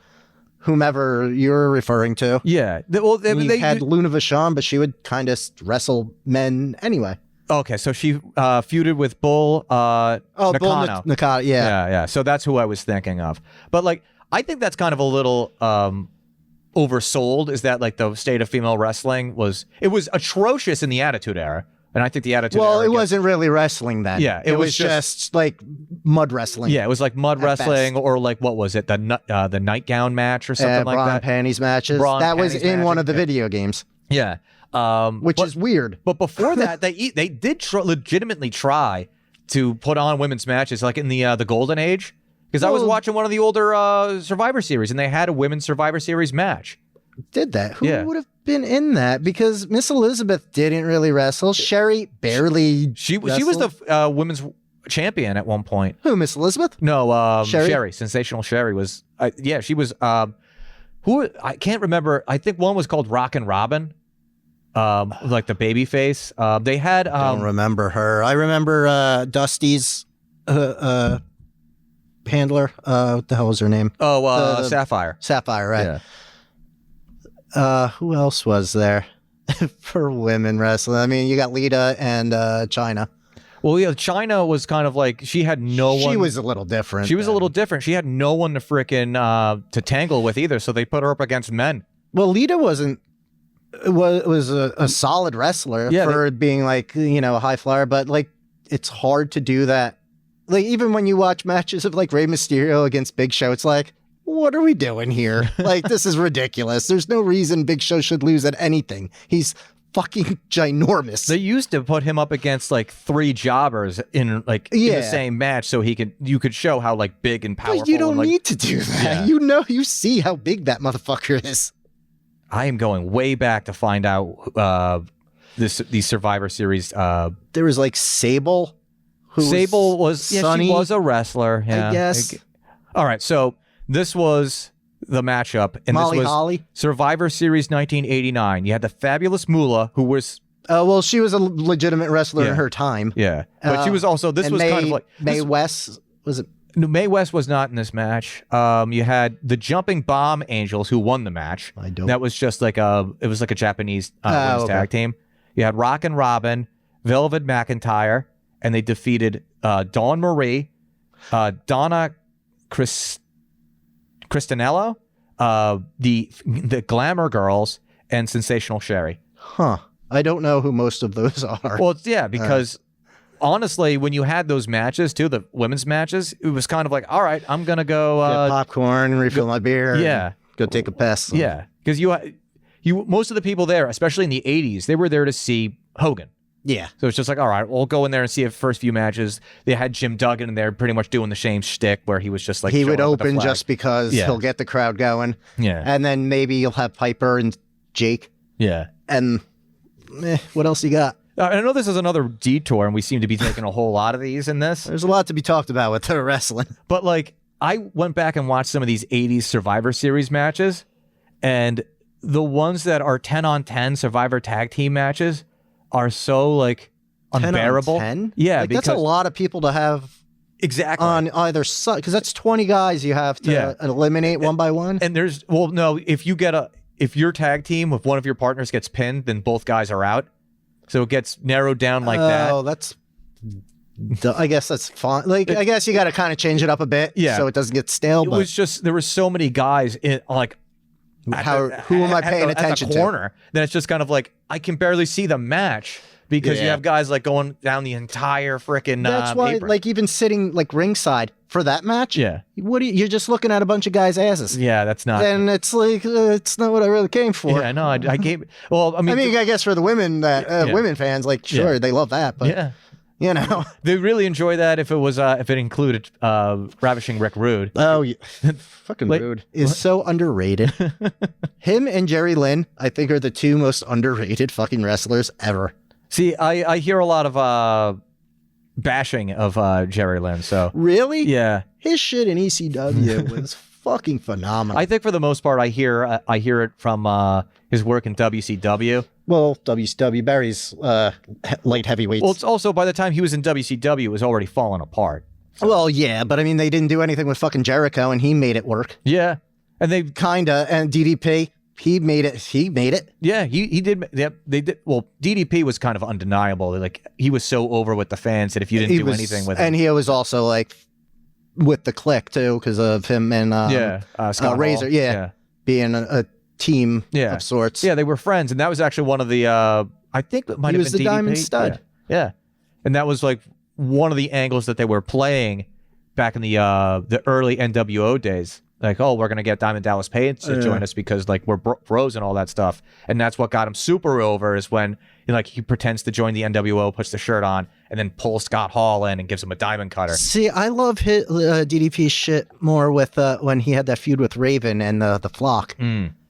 whomever you're referring to. Yeah. Well, they had Luna Vachon, but she would kind of wrestle men anyway. Okay, so she feuded with Bull Nakano. Bull Nakano, Yeah. So that's who I was thinking of. But like, I think that's kind of a little oversold, is that like the state of female wrestling was atrocious in the Attitude Era. And I think the Attitude Era... Well, it wasn't really wrestling then. Yeah. It was just like mud wrestling. Yeah, it was like mud wrestling best. Or like, what was it? The nightgown match or something like that? Panties matches. That was in one of the video games. Yeah. Which is weird. But before that, they did legitimately try to put on women's matches, like in the Golden Age. Because I was watching one of the older Survivor Series, and they had a women's Survivor Series match. Did that? Who would have been in that? Because Miss Elizabeth didn't really wrestle. Sherry barely. She was the women's champion at one point. Who? Miss Elizabeth? No, Sherry. Sensational Sherry was. She was. Who? I can't remember. I think one was called Rock and Robin. Like the baby face. They had. Don't remember her. I remember Dusty's handler. What the hell was her name? Sapphire. Sapphire, right? Yeah. Who else was there for women wrestling? I mean, you got Lita and Chyna. Well, yeah, Chyna was kind of like, she had no one. She was a little different. She was a little different. She had no one to frickin' to tangle with either, so they put her up against men. Well, Lita was a solid wrestler for being like, a high flyer, but like, it's hard to do that. Like, even when you watch matches of like Rey Mysterio against Big Show, it's like, what are we doing here? Like, this is ridiculous. There's no reason Big Show should lose at anything. He's fucking ginormous. They used to put him up against like 3 jobbers in the same match, so you could show how like big and powerful. But you don't need to do that. Yeah. You see how big that motherfucker is. I am going way back to find out these Survivor Series. There was like Sable. Sable was she was a wrestler. Yeah, I guess. All right, so. This was the matchup, and Molly this was Holly? Survivor Series 1989. You had the Fabulous Moolah, who was... well, she was a legitimate wrestler in her time. Yeah, but she was also... This was kind of like... Mae West, was it? No, Mae West was not in this match. You had the Jumping Bomb Angels, who won the match. I don't... That was just like it was like a Japanese women's tag team. You had Rock and Robin, Velvet McIntyre, and they defeated Dawn Marie, Donna Cristinello, the Glamour Girls, and Sensational Sherry. Huh. I don't know who most of those are. Well, because honestly, when you had those matches too, the women's matches, it was kind of like, all right, I'm gonna go get popcorn and refill my beer. Yeah, go take a piss. Yeah, because you most of the people there, especially in the 80s, they were there to see Hogan. Yeah. So it's just like, all right, we'll go in there and see the first few matches. They had Jim Duggan in there pretty much doing the same shtick where he was just like... He would open just because he'll get the crowd going. Yeah. And then maybe you'll have Piper and Jake. Yeah. And what else you got? I know this is another detour, and we seem to be taking a whole lot of these in this. There's a lot to be talked about with the wrestling. But like, I went back and watched some of these 80s Survivor Series matches, and the ones that are 10-on-10 Survivor tag team matches... are so like unbearable. 10? Yeah, like, that's a lot of people to have on either side, because that's 20 guys you have to eliminate one by one. And there's if your tag team with one of your partners gets pinned, then both guys are out. So it gets narrowed down like that. Oh, I guess that's fine. Like, I guess you got to kind of change it up a bit, so it doesn't get stale. It was just there were so many guys in like who am I paying attention at the corner, then it's just kind of like I can barely see the match because you have guys like going down the entire freaking. That's why, apron. like, even sitting like ringside for that match. Yeah, you're just looking at a bunch of guys' asses. Yeah, that's not. And it's like it's not what I really came for. Yeah, no, I came. Well, I mean, I guess for the women women fans, like, sure, they love that, but yeah. You know, they really enjoy that if it included ravishing Rick Rude. Oh, yeah. Fucking Rude is so underrated. Him and Jerry Lynn, I think, are the two most underrated fucking wrestlers ever. See, I hear a lot of bashing of Jerry Lynn. So really, yeah, his shit in ECW was fucking phenomenal. I think for the most part, I hear it from his work in WCW. Well, WCW, Barry's light heavyweights. Well, it's also by the time he was in WCW, it was already falling apart. So. Well, yeah, but I mean, they didn't do anything with fucking Jericho, and he made it work. Yeah, and they kinda, and DDP, he made it. Yeah, he did. Yep, they did. Well, DDP was kind of undeniable. Like he was so over with the fans that if you didn't do anything with him, and he was also like with the Click too, because of him and Scott Razor, Hall. being a team of sorts. Yeah, they were friends, and that was actually one of the I think it might have been the DDP. Diamond Stud. Yeah, and that was like one of the angles that they were playing back in the early NWO days. Like, oh, we're gonna get Diamond Dallas Page to join us because like we're bros and all that stuff, and that's what got him super over is when he pretends to join the NWO, puts the shirt on, and then pulls Scott Hall in and gives him a diamond cutter. See, I love DDP's shit more with when he had that feud with Raven and the Flock.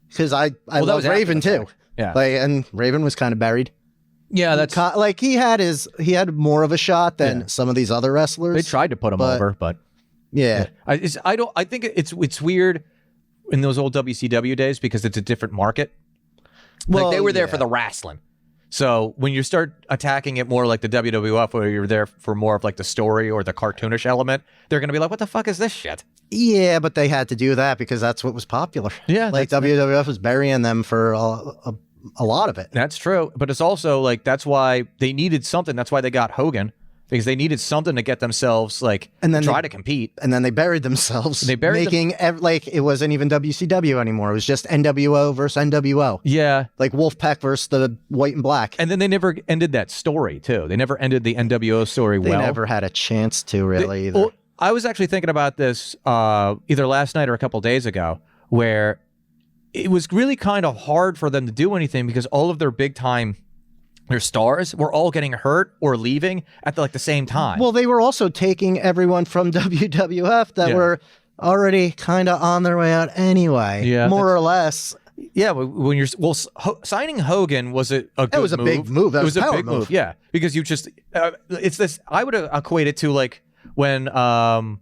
Because I love Raven too. Yeah. And Raven was kind of buried. Yeah, that's like he had more of a shot than some of these other wrestlers. They tried to put him over, but yeah. I think it's weird in those old WCW days because it's a different market. Well, like they were there for the wrestling. So when you start attacking it more like the WWF, where you're there for more of like the story or the cartoonish element, they're going to be like, what the fuck is this shit? Yeah, but they had to do that because that's what was popular. Yeah. Like WWF was burying them for a lot of it. That's true. But it's also like, that's why they needed something. That's why they got Hogan. Because they needed something to get themselves to compete, and then they buried themselves. It wasn't even WCW anymore. It was just NWO versus NWO. Yeah, like Wolfpack versus the White and Black. And then they never ended that story too. They never ended the NWO story. They never had a chance to really either. Well, I was actually thinking about this either last night or a couple days ago, where it was really kind of hard for them to do anything because all of their big time. Their stars were all getting hurt or leaving at the same time. Well, they were also taking everyone from WWF that were already kind of on their way out anyway, more or less. Yeah, when you're signing Hogan was a good It was a big move. That was a big move. Yeah, because you just it's this. I would equate it to like when the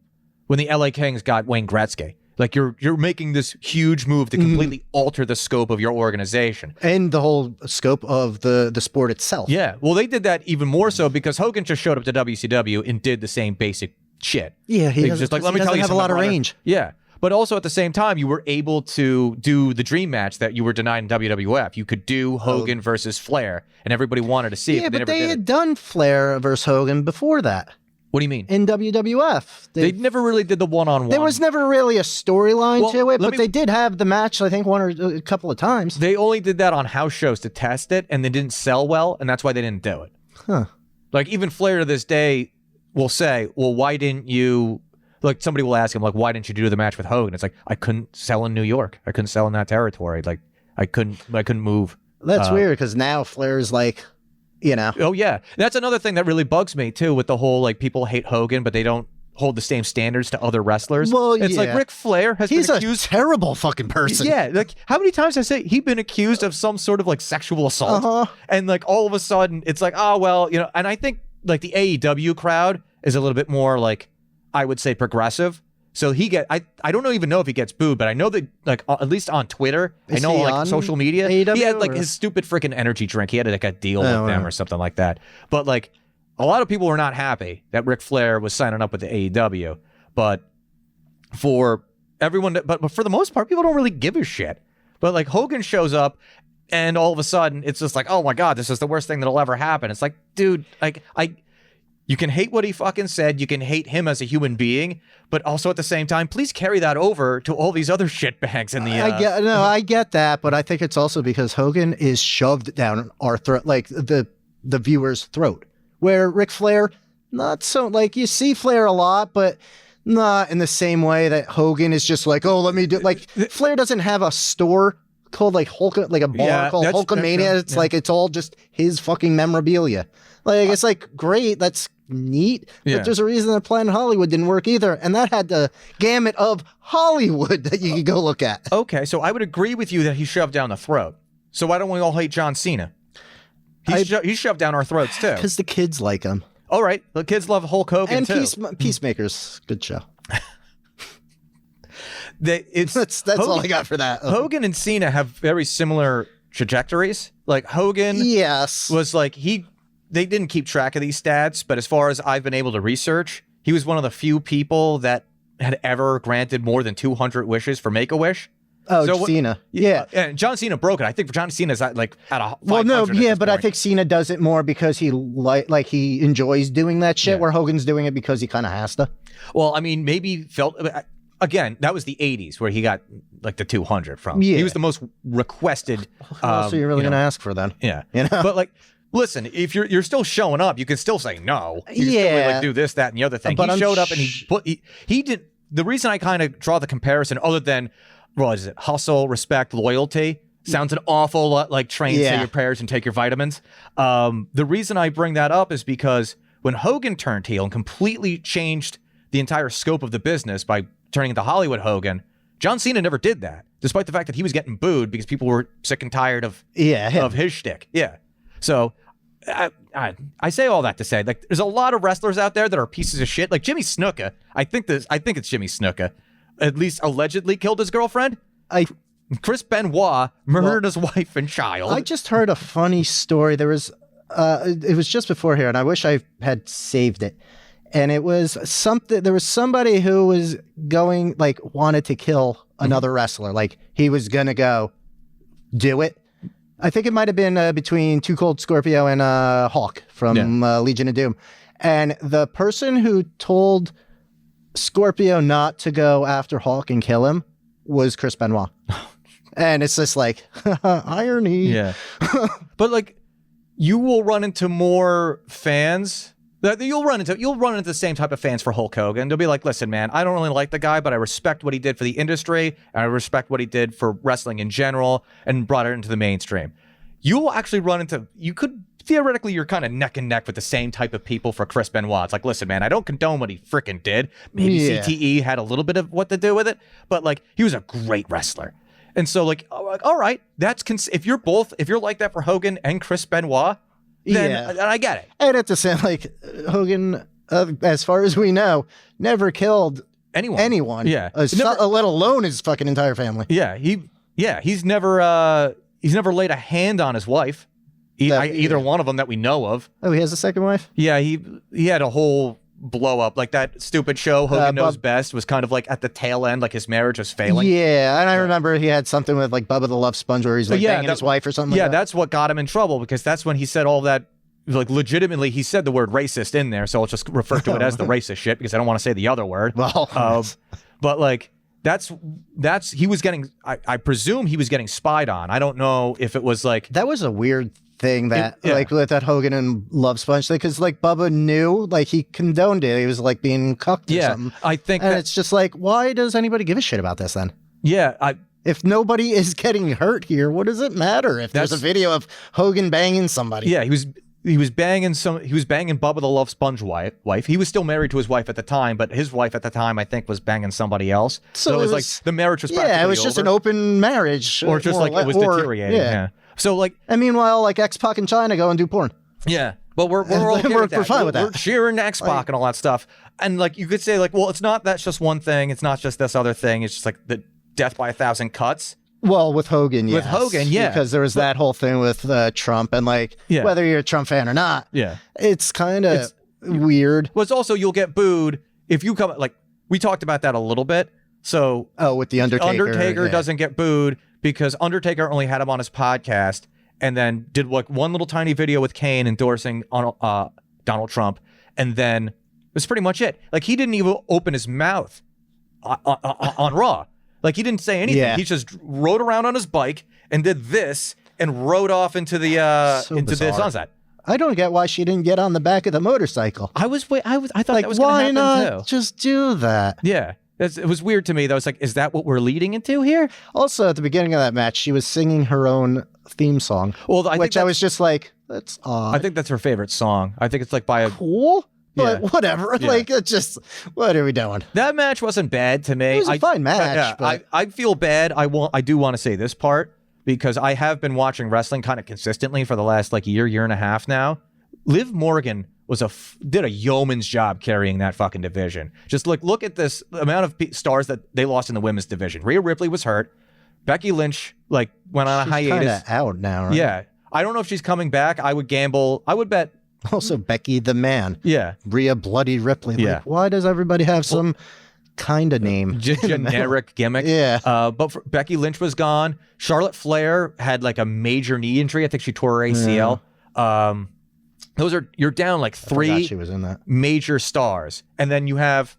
LA Kings got Wayne Gretzky. Like you're making this huge move to completely alter the scope of your organization and the whole scope of the sport itself. Yeah, well, they did that even more so because Hogan just showed up to WCW and did the same basic shit. Yeah, he was just like, let me tell you, have a lot of range. Yeah, but also at the same time, you were able to do the dream match that you were denied in WWF. You could do Hogan versus Flair, and everybody wanted to see it. Yeah, but they had done Flair versus Hogan before that. What do you mean? In WWF. They never really did the one-on-one. There was never really a storyline to it, but they did have the match, I think, one or a couple of times. They only did that on house shows to test it, and they didn't sell well, and that's why they didn't do it. Huh. Like, even Flair to this day will say, well, why didn't you... Like, somebody will ask him, like, why didn't you do the match with Hogan? It's like, I couldn't sell in New York. I couldn't sell in that territory. Like, I couldn't move. That's weird, because now Flair's like... Oh, yeah. That's another thing that really bugs me, too, with the whole, like, people hate Hogan, but they don't hold the same standards to other wrestlers. Well, it's like Ric Flair has been accused... He's a terrible fucking person. Yeah. Like, how many times has he's been accused of some sort of, like, sexual assault? And, like, all of a sudden, it's like, oh, well, and I think, like, the AEW crowd is a little bit more, like, I would say progressive. So I don't even know if he gets booed, but I know that, like, at least on Twitter, I know, like, on social media, AEW, he had, like, his stupid freaking energy drink. He had, like, a deal with them or something like that. But, like, a lot of people were not happy that Ric Flair was signing up with the AEW. But for everyone, but for the most part, people don't really give a shit. But, like, Hogan shows up, and all of a sudden, it's just like, oh, my God, this is the worst thing that'll ever happen. It's like, dude, like, You can hate what he fucking said. You can hate him as a human being, but also at the same time, please carry that over to all these other shitbags in the. I get that, but I think it's also because Hogan is shoved down our throat, like the viewer's throat. Where Ric Flair, not so, like you see Flair a lot, but not in the same way that Hogan is just like, oh, let me do. Like Flair doesn't have a store called like Hulk, like a bar called Hulkamania. It's like it's all just his fucking memorabilia. Like it's like great, that's neat, but there's a reason that Planet Hollywood didn't work either, and that had the gamut of Hollywood that you could go look at. Okay, so I would agree with you that he shoved down the throat. So why don't we all hate John Cena? He's shoved down our throats too. Because the kids like him. All right, the kids love Hulk Hogan and too. Peacemakers, good show. That's all I got for that. Hogan and Cena have very similar trajectories. Like Hogan, was like they didn't keep track of these stats, but as far as I've been able to research, he was one of the few people that had ever granted more than 200 wishes for Make-A-Wish. Oh, so Cena. Yeah. And John Cena broke it. I think for John Cena's like at a 500. Well, no, yeah, but I think Cena does it more because he like he enjoys doing that shit, where Hogan's doing it because he kind of has to. Well, I mean, maybe felt again, that was the 80s where he got like the 200 from. Yeah. He was the most requested. So you're really going to ask for then? Yeah. You know? But like, listen, if you're still showing up, you can still say no. You can still like do this, that, and the other thing. But he showed up and he did. The reason I kind of draw the comparison, other than what is it, hustle, respect, loyalty, sounds an awful lot like train, say your prayers, and take your vitamins. The reason I bring that up is because when Hogan turned heel and completely changed the entire scope of the business by turning into Hollywood Hogan, John Cena never did that, despite the fact that he was getting booed because people were sick and tired of his shtick. Yeah. So I say all that to say, like, there's a lot of wrestlers out there that are pieces of shit. Like Jimmy Snuka, I think it's Jimmy Snuka, at least allegedly killed his girlfriend. Chris Benoit murdered his wife and child. I just heard a funny story. There was, it was just before here, and I wish I had saved it. And it was something. There was somebody who was going, like, wanted to kill another wrestler. Like he was gonna go do it. I think it might have been between Too Cold Scorpio and Hawk from Legion of Doom. And the person who told Scorpio not to go after Hawk and kill him was Chris Benoit. And it's just like, irony. Yeah. But like, you will run into more fans. You'll run into the same type of fans for Hulk Hogan. They'll be like, listen, man, I don't really like the guy, but I respect what he did for the industry, and I respect what he did for wrestling in general, and brought it into the mainstream. You'll actually run into, theoretically, you're kind of neck and neck with the same type of people for Chris Benoit. It's like, listen, man, I don't condone what he freaking did. Maybe CTE had a little bit of what to do with it, but like, he was a great wrestler. And so like, all right, if you're like that for Hogan and Chris Benoit, then I get it. And at the same, like, Hogan, as far as we know, never killed anyone. Yeah. Let alone his fucking entire family. Yeah. He's never laid a hand on his wife. Either one of them that we know of. Oh, he has a second wife? Yeah, he had a whole blow up. Like that stupid show, Hogan Knows Best, was kind of like at the tail end, like his marriage was failing. Yeah, and I remember he had something with like Bubba the Love Sponge where he's like banging his wife or something like that. That's what got him in trouble, because that's when he said all that, like legitimately, he said the word racist in there, so I'll just refer to it as the racist shit because I don't want to say the other word. Well, but like, he was getting, I presume he was getting spied on. I don't know if it was like... That was a weird thing that, like, with that Hogan and Love Sponge thing, because, like, Bubba knew, like, he condoned it. He was, like, being cucked or something. I think and it's just like, why does anybody give a shit about this then? Yeah, if nobody is getting hurt here, what does it matter if there's a video of Hogan banging somebody? Yeah, he was banging Bubba the Love Sponge wife. He was still married to his wife at the time, but his wife at the time, I think, was banging somebody else. So it was like the marriage was practically it was just an open marriage. Or just like it was deteriorating. Yeah. So like, and meanwhile, like X-Pac and China go and do porn. Yeah. But we're all okay with that. We're fine with that. We're cheering X-Pac and all that stuff. And like, you could say like, well, that's just one thing. It's not just this other thing. It's just like the death by 1,000 cuts. Well, with Hogan, yes. With Hogan, yeah. Because there was that whole thing with Trump, and like, whether you're a Trump fan or not, it's kind of weird. Well, it's also, you'll get booed if you come, like, we talked about that a little bit. So, with the Undertaker. Undertaker doesn't get booed because Undertaker only had him on his podcast and then did like one little tiny video with Kane endorsing Donald Trump. and then that's pretty much it. Like, he didn't even open his mouth on Raw. Like, he didn't say anything. Yeah. He just rode around on his bike and did this and rode off into the the sunset. I don't get why she didn't get on the back of the motorcycle. I thought Like, that was going to why happen not too. just do that? Yeah. It was weird to me, though. It's like, is that what we're leading into here? Also, at the beginning of that match, she was singing her own theme song, Well, I was just like, that's odd. I think that's her favorite song. I think it's like by a... Cool, but Yeah. whatever. Yeah. Like, it's just, what are we doing? That match wasn't bad to me. It was a fine match. Yeah, but I feel bad. I do want to say this part because I have been watching wrestling kind of consistently for the last like year and a half now. Liv Morgan did a yeoman's job carrying that fucking division. Just look at this amount of stars that they lost in the women's division. Rhea Ripley was hurt. Becky Lynch went on a hiatus. She's kind of out now, right? Yeah. I don't know if she's coming back. I would gamble. I would bet. Also, Becky the Man. Yeah. Rhea Bloody Ripley. Yeah. Like, why does everybody have some kind of name? Generic gimmick. Yeah. But Becky Lynch was gone. Charlotte Flair had like a major knee injury. I think she tore her ACL. You're down like I forgot 3 she was in that. major stars. And then you have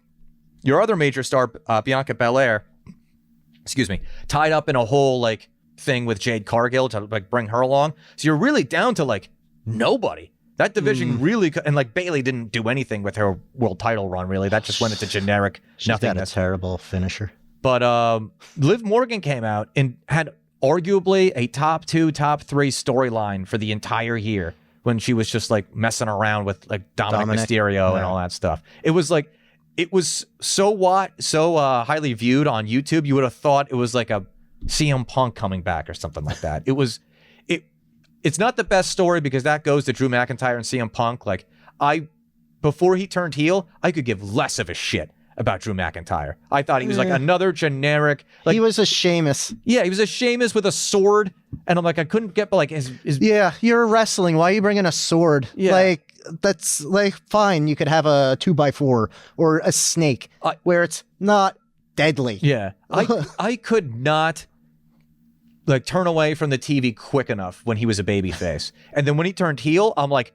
your other major star, Bianca Belair, tied up in a whole like thing with Jade Cargill to like bring her along. So you're really down to like nobody. That division really, and like Bayley didn't do anything with her world title run, really. That just went into generic She's got a nothingness. terrible finisher. But Liv Morgan came out and had arguably a top 2, top 3 storyline for the entire year when she was just like messing around with like Dominic Mysterio and all that stuff. It was like, it was so highly viewed on YouTube, you would have thought it was like a CM Punk coming back or something like that. It's not the best story because that goes to Drew McIntyre and CM Punk. Like, before he turned heel, I could give less of a shit about Drew McIntyre. I thought he was like another generic. Like, he was a Sheamus. Yeah, he was a Sheamus with a sword, and I'm like, I couldn't get, but like his Yeah, you're wrestling. Why are you bringing a sword? Yeah. Like, that's like fine. You could have a 2x4 or a snake where it's not deadly. Yeah, I could not like turn away from the TV quick enough when he was a babyface, and then when he turned heel, I'm like,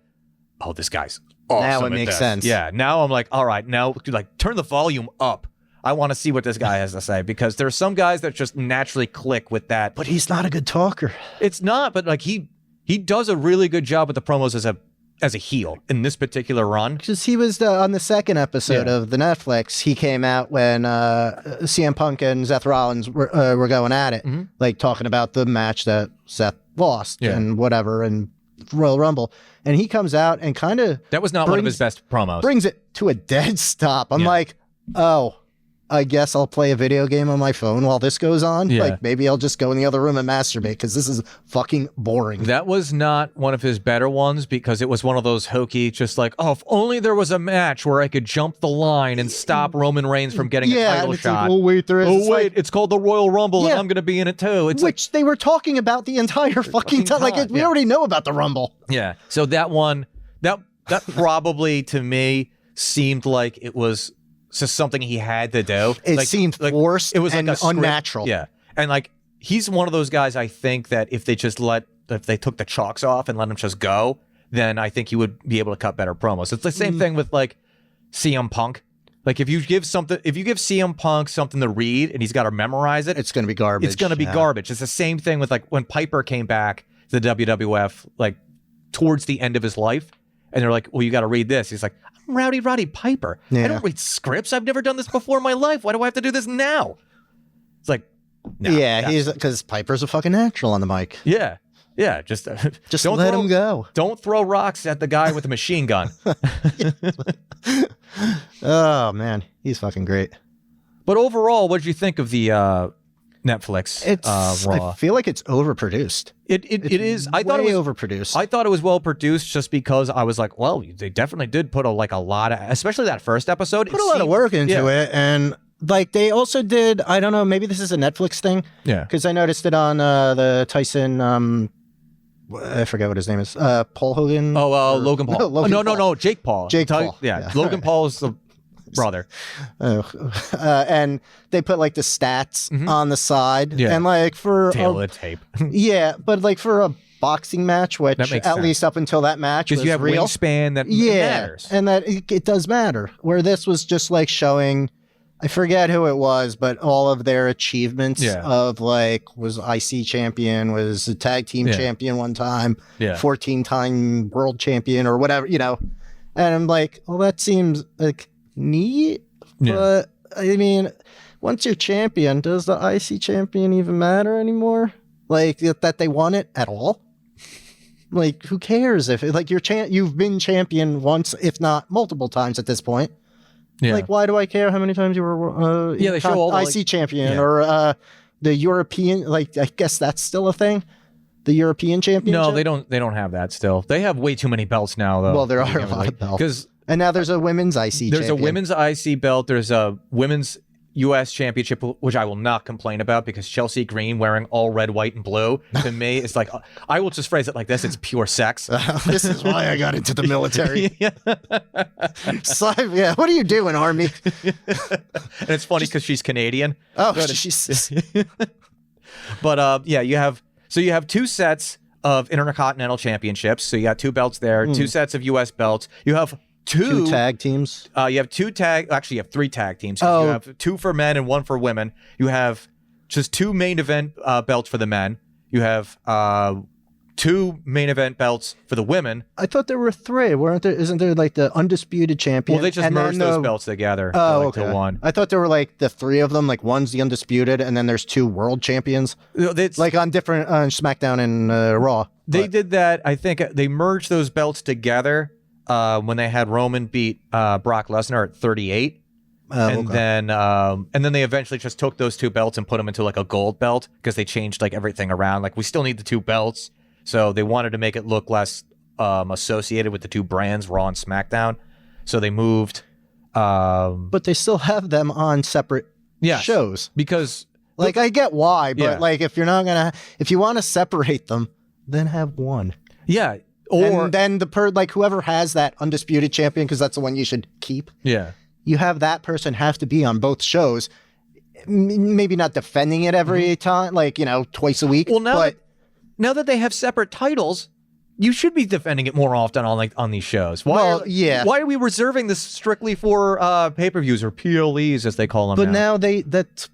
oh, this guy's awesome. Now it at makes this. sense. Yeah, now I'm like, all right, now like turn the volume up. I want to see what this guy has to say because there's some guys that just naturally click with that. But he's not a good talker. It's not, but like he does a really good job with the promos as a heel in this particular run. Because he was on the second episode of the Netflix. He came out when CM Punk and Seth Rollins were going at it, like talking about the match that Seth lost and whatever, and Royal Rumble. And he comes out and kind of that was not one of his best promos. Brings it to a dead stop. I'm like, oh, I guess I'll play a video game on my phone while this goes on. Yeah. Like, maybe I'll just go in the other room and masturbate because this is fucking boring. That was not one of his better ones because it was one of those hokey, just like, oh, if only there was a match where I could jump the line and stop Roman Reigns from getting a title shot. Like, oh, wait, there is. Oh, it's wait, like, it's called the Royal Rumble and I'm going to be in it too. It's which they were talking about the entire fucking time. Like, we already know about the Rumble. Yeah. So that one, that probably to me seemed like it was just something he had to do. It seemed forced. It was like unnatural. Yeah, and like he's one of those guys. I think that if they took the chalks off and let him just go, then I think he would be able to cut better promos. It's the same thing with like CM Punk. Like if you give CM Punk something to read and he's got to memorize it, it's going to be garbage. It's going to be garbage. It's the same thing with like when Piper came back to the WWF, like towards the end of his life. And they're like, well, you got to read this. He's like, I'm Roddy Piper. I don't read scripts. I've never done this before in my life. Why do I have to do this now? It's like, no. Yeah, he's because Piper's a fucking natural on the mic. Yeah. Yeah. Just don't let him go. Don't throw rocks at the guy with a machine gun. Oh, man. He's fucking great. But overall, what did you think of the Netflix Raw? I feel like it's overproduced. It is. I thought it was overproduced. I thought it was well produced just because I was like, well, they definitely did put a lot of, especially that first episode. Put a lot of work into it, and like they also did. I don't know. Maybe this is a Netflix thing. Yeah. Because I noticed it on the Tyson. I forget what his name is. Paul Hogan. Oh, Logan Paul. No, Jake Paul. Jake Paul. Yeah. Logan Paul is the brother. And they put like the stats on the side, and like for tape. yeah, but like for a boxing match, which at least up until that match was you have real. Wingspan that matters. And that it does matter. Where this was just like showing, I forget who it was, but all of their achievements of like was IC champion, was a tag team champion one time, 14-time world champion or whatever, you know. And I'm like, well, that seems like neat, but I mean, once you're champion, does the IC champion even matter anymore? Like that they won it at all? Like, who cares if like you've been champion once, if not multiple times at this point? Yeah. Like, why do I care how many times you were they show all the, IC champion or the European? Like, I guess that's still a thing. The European championship. No, they don't have that still. They have way too many belts now, though. Well, there are a lot of belts. And now there's a women's IC. There's a women's IC belt. There's a women's U.S. championship, which I will not complain about because Chelsea Green wearing all red, white, and blue, to me, it's like, I will just phrase it like this. It's pure sex. This is why I got into the military. So, yeah, what are you doing, Army? And it's funny because she's Canadian. Oh, she's... But, yeah, you have 2 sets of Intercontinental Championships. So you got 2 belts there, 2 sets of U.S. belts. You have two tag teams. You have 3 tag teams. You have 2 for men and 1 for women. You have just 2 main event belts for the men. You have 2 main event belts for the women. I thought there were 3, weren't there? Isn't there like the undisputed champion? Well, they just merged those belts together to one. I thought there were like the 3 of them. Like one's the undisputed, and then there's 2 world champions. It's like on different SmackDown and Raw. They did that. I think they merged those belts together. When they had Roman beat Brock Lesnar at 38, and then they eventually just took those 2 belts and put them into like a gold belt because they changed like everything around. Like we still need the 2 belts, so they wanted to make it look less associated with the 2 brands, Raw and SmackDown. So they moved, but they still have them on separate shows because like I get why, but like if you want to separate them, then have one. Yeah. Or and then like whoever has that undisputed champion, because that's the one you should keep. Yeah, you have that person have to be on both shows. Maybe not defending it every time, like twice a week. Well, now that they have separate titles, you should be defending it more often on these shows. Why are we reserving this strictly for pay-per-views or PLEs as they call them? But now that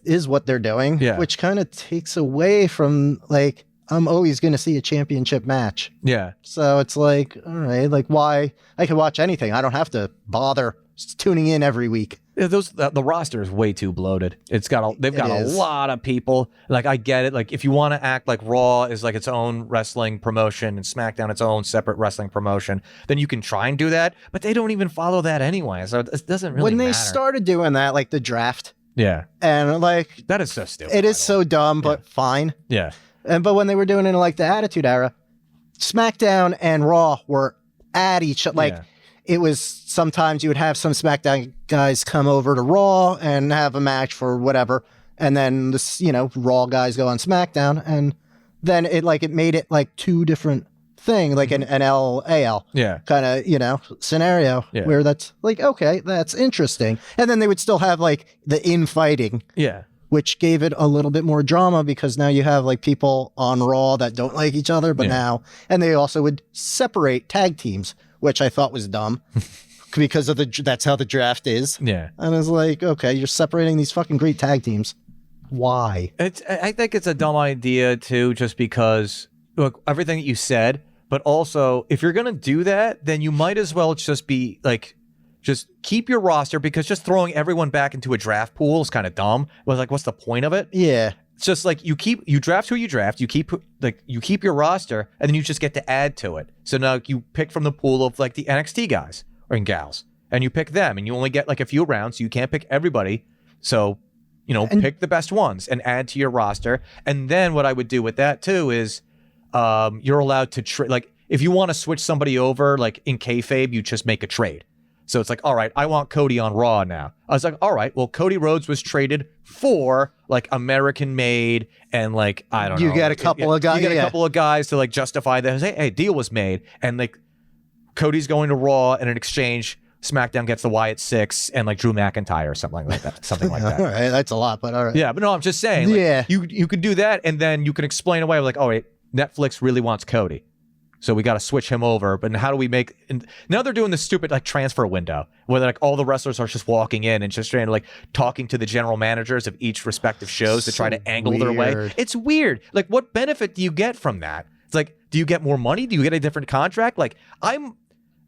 is what they're doing, which kind of takes away from like. I'm always going to see a championship match. Yeah. So it's like, all right, like why? I can watch anything. I don't have to bother tuning in every week. Yeah, the roster is way too bloated. They've got a lot of people. Like I get it. Like if you want to act like Raw is like its own wrestling promotion and SmackDown its own separate wrestling promotion, then you can try and do that. But they don't even follow that anyway. So it doesn't really matter. When they started doing that, like the draft. Yeah. And like that is so stupid. It is so dumb, but fine. Yeah. But when they were doing it in like the Attitude Era, SmackDown and Raw were at each other. Like it was sometimes you would have some SmackDown guys come over to Raw and have a match for whatever, and then this Raw guys go on SmackDown, and then it made it like 2 different thing, like an LAL kind of scenario where that's like okay, that's interesting, and then they would still have like the infighting. Yeah. Which gave it a little bit more drama because now you have like people on Raw that don't like each other, but now, and they also would separate tag teams, which I thought was dumb because of that's how the draft is. Yeah. And I was like, okay, you're separating these fucking great tag teams. Why? I think it's a dumb idea too, just because look, everything that you said, but also if you're going to do that, then you might as well just be like, just keep your roster because just throwing everyone back into a draft pool is kind of dumb. What's the point of it? Yeah. It's just like you draft who you draft, you keep your roster, and then you just get to add to it. So now you pick from the pool of like the NXT guys and gals, and you pick them, and you only get like a few rounds, so you can't pick everybody. So, pick the best ones and add to your roster. And then what I would do with that too is you're allowed to trade. Like if you want to switch somebody over, like in kayfabe, you just make a trade. So it's like, all right, I want Cody on Raw now. I was like, all right, well, Cody Rhodes was traded for like American made and like, I don't know. You get a couple of guys. You get a couple of guys to like justify that. Hey, deal was made. And like Cody's going to Raw and in exchange, SmackDown gets the Wyatt Six and like Drew McIntyre or something like that. Something like that. All right, that's a lot, but all right. Yeah, but no, I'm just saying. Like, you could do that and then you can explain away like, all right, Netflix really wants Cody. So we got to switch him over. But how do we make... And now they're doing this stupid like transfer window where like all the wrestlers are just walking in and just trying to like talking to the general managers of each respective shows to try to angle their way. It's weird. Like, what benefit do you get from that? It's like, do you get more money? Do you get a different contract? Like, I'm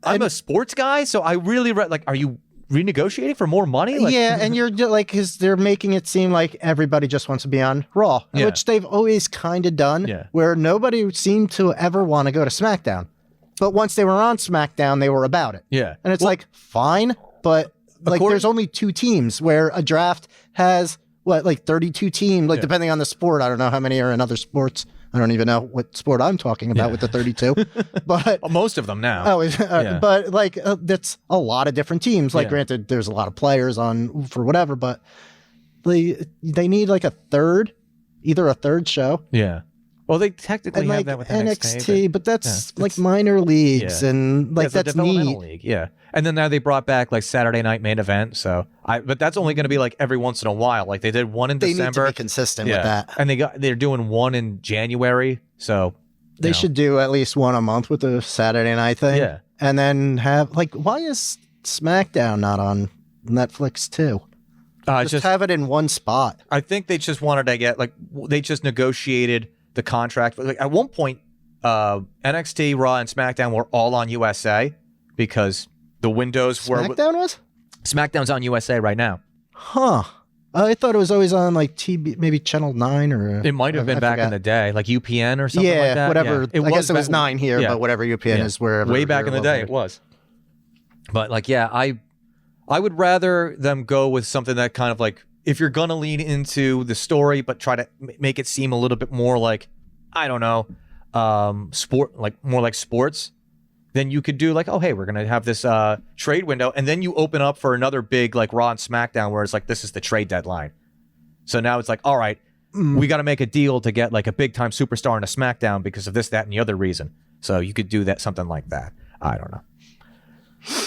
a sports guy, so I really... like, are you renegotiating for more money? Like, yeah, and you're like, because they're making it seem like everybody just wants to be on Raw, which they've always kind of done, where nobody seemed to ever want to go to SmackDown. But once they were on SmackDown, they were about it. Yeah. And it's like, fine, but like there's only 2 teams, where a draft has, what, like 32 teams, like depending on the sport. I don't know how many are in other sports. I don't even know what sport I'm talking about with the 32, but well, most of them now. But like that's a lot of different teams. Like, granted, there's a lot of players on for whatever, but they need like either a third show. Yeah. Well, they technically have that with NXT, but that's like minor leagues and like that's neat. League, and then now they brought back like Saturday Night Main Event. So but that's only going to be like every once in a while. Like they did one in December. They need to be consistent with that. And they're doing one in January. So they should do at least one a month with the Saturday night thing. Yeah. And then have like, why is SmackDown not on Netflix too? Just have it in one spot. I think they just wanted to get like they just negotiated the contract. Like at one point, NXT, Raw, and SmackDown were all on USA because the windows were. SmackDown's on USA right now. Huh. I thought it was always on like TB, maybe Channel 9 or... It might have been back in the day, like UPN or something like that. Whatever. I guess it was 9 here, but whatever UPN is wherever. Way back in the day, it was. But like, I would rather them go with something that kind of like, if you're going to lean into the story, but try to make it seem a little bit more like, I don't know, sport, like more like sports, then you could do like, oh, hey, we're going to have this trade window. And then you open up for another big like Raw and SmackDown where it's like, this is the trade deadline. So now it's like, all right, we got to make a deal to get like a big time superstar in a SmackDown because of this, that, and the other reason. So you could do that, something like that. I don't know.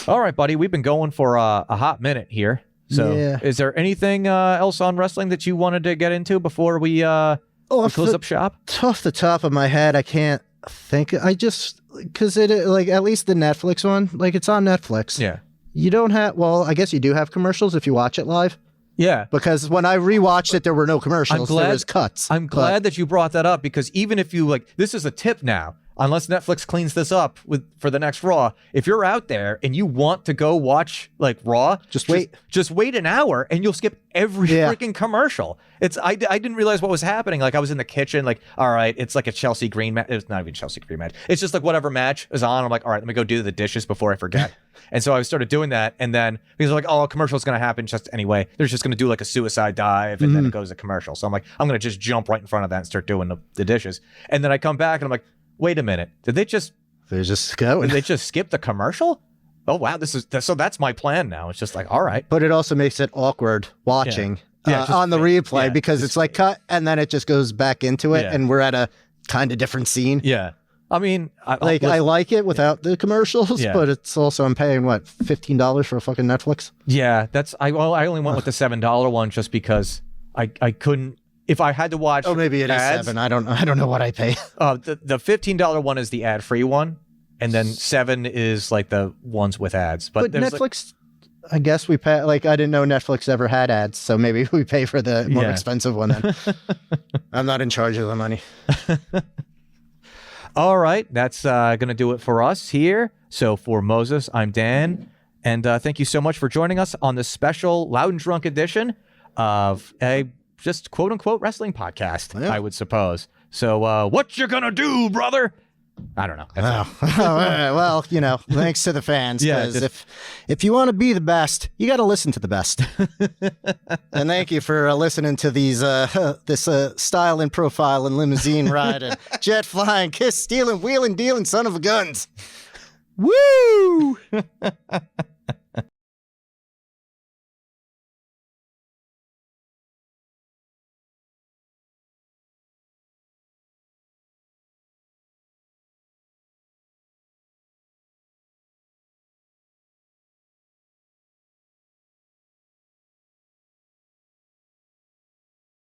All right, buddy, we've been going for a hot minute here. So is there anything else on wrestling that you wanted to get into before we close up shop? Off the top of my head, I can't think. I just, because it, like, at least the Netflix one, like, it's on Netflix. Yeah. You don't have, well, I guess you do have commercials if you watch it live. Yeah. Because when I rewatched it, there were no commercials. There was cuts. I'm glad that you brought that up, because even if you, like, this is a tip now. Unless Netflix cleans this up for the next Raw, if you're out there and you want to go watch like Raw, just wait an hour and you'll skip every freaking commercial. I didn't realize what was happening. Like I was in the kitchen, like, all right, it's like a Chelsea Green match. It's not even Chelsea Green match. It's just like whatever match is on. I'm like, all right, let me go do the dishes before I forget. And so I started doing that, and then because like, oh, a commercial's gonna happen just anyway. They're just gonna do like a suicide dive, and then it goes to commercial. So I'm like, I'm gonna just jump right in front of that and start doing the dishes. And then I come back and I'm like, wait a minute. Did they just skip the commercial? Oh, wow. So that's my plan now. It's just like, all right. But it also makes it awkward watching on the replay because it's like cut and then it just goes back into it and we're at a kind of different scene. Yeah. I mean, I like it without the commercials, but it's also, I'm paying what, $15 for a fucking Netflix? Yeah. I only went with the $7 one just because I couldn't. If I had to watch, maybe it ads, is $7. I don't know what I pay. The $15 one is the ad-free one, and then $7 is like the ones with ads. But Netflix, I guess we pay. Like I didn't know Netflix ever had ads, so maybe we pay for the more expensive one. Then I'm not in charge of the money. All right, that's gonna do it for us here. So for Moses, I'm Dan, and thank you so much for joining us on this special Loud and Drunk edition of a just quote unquote wrestling podcast, I would suppose. So what you gonna do, brother? I don't know. Well, thanks to the fans. Because if you want to be the best, you got to listen to the best. And thank you for listening to these this style and profile and limousine ride and jet flying, kiss stealing, wheeling, dealing, son of a guns. Woo!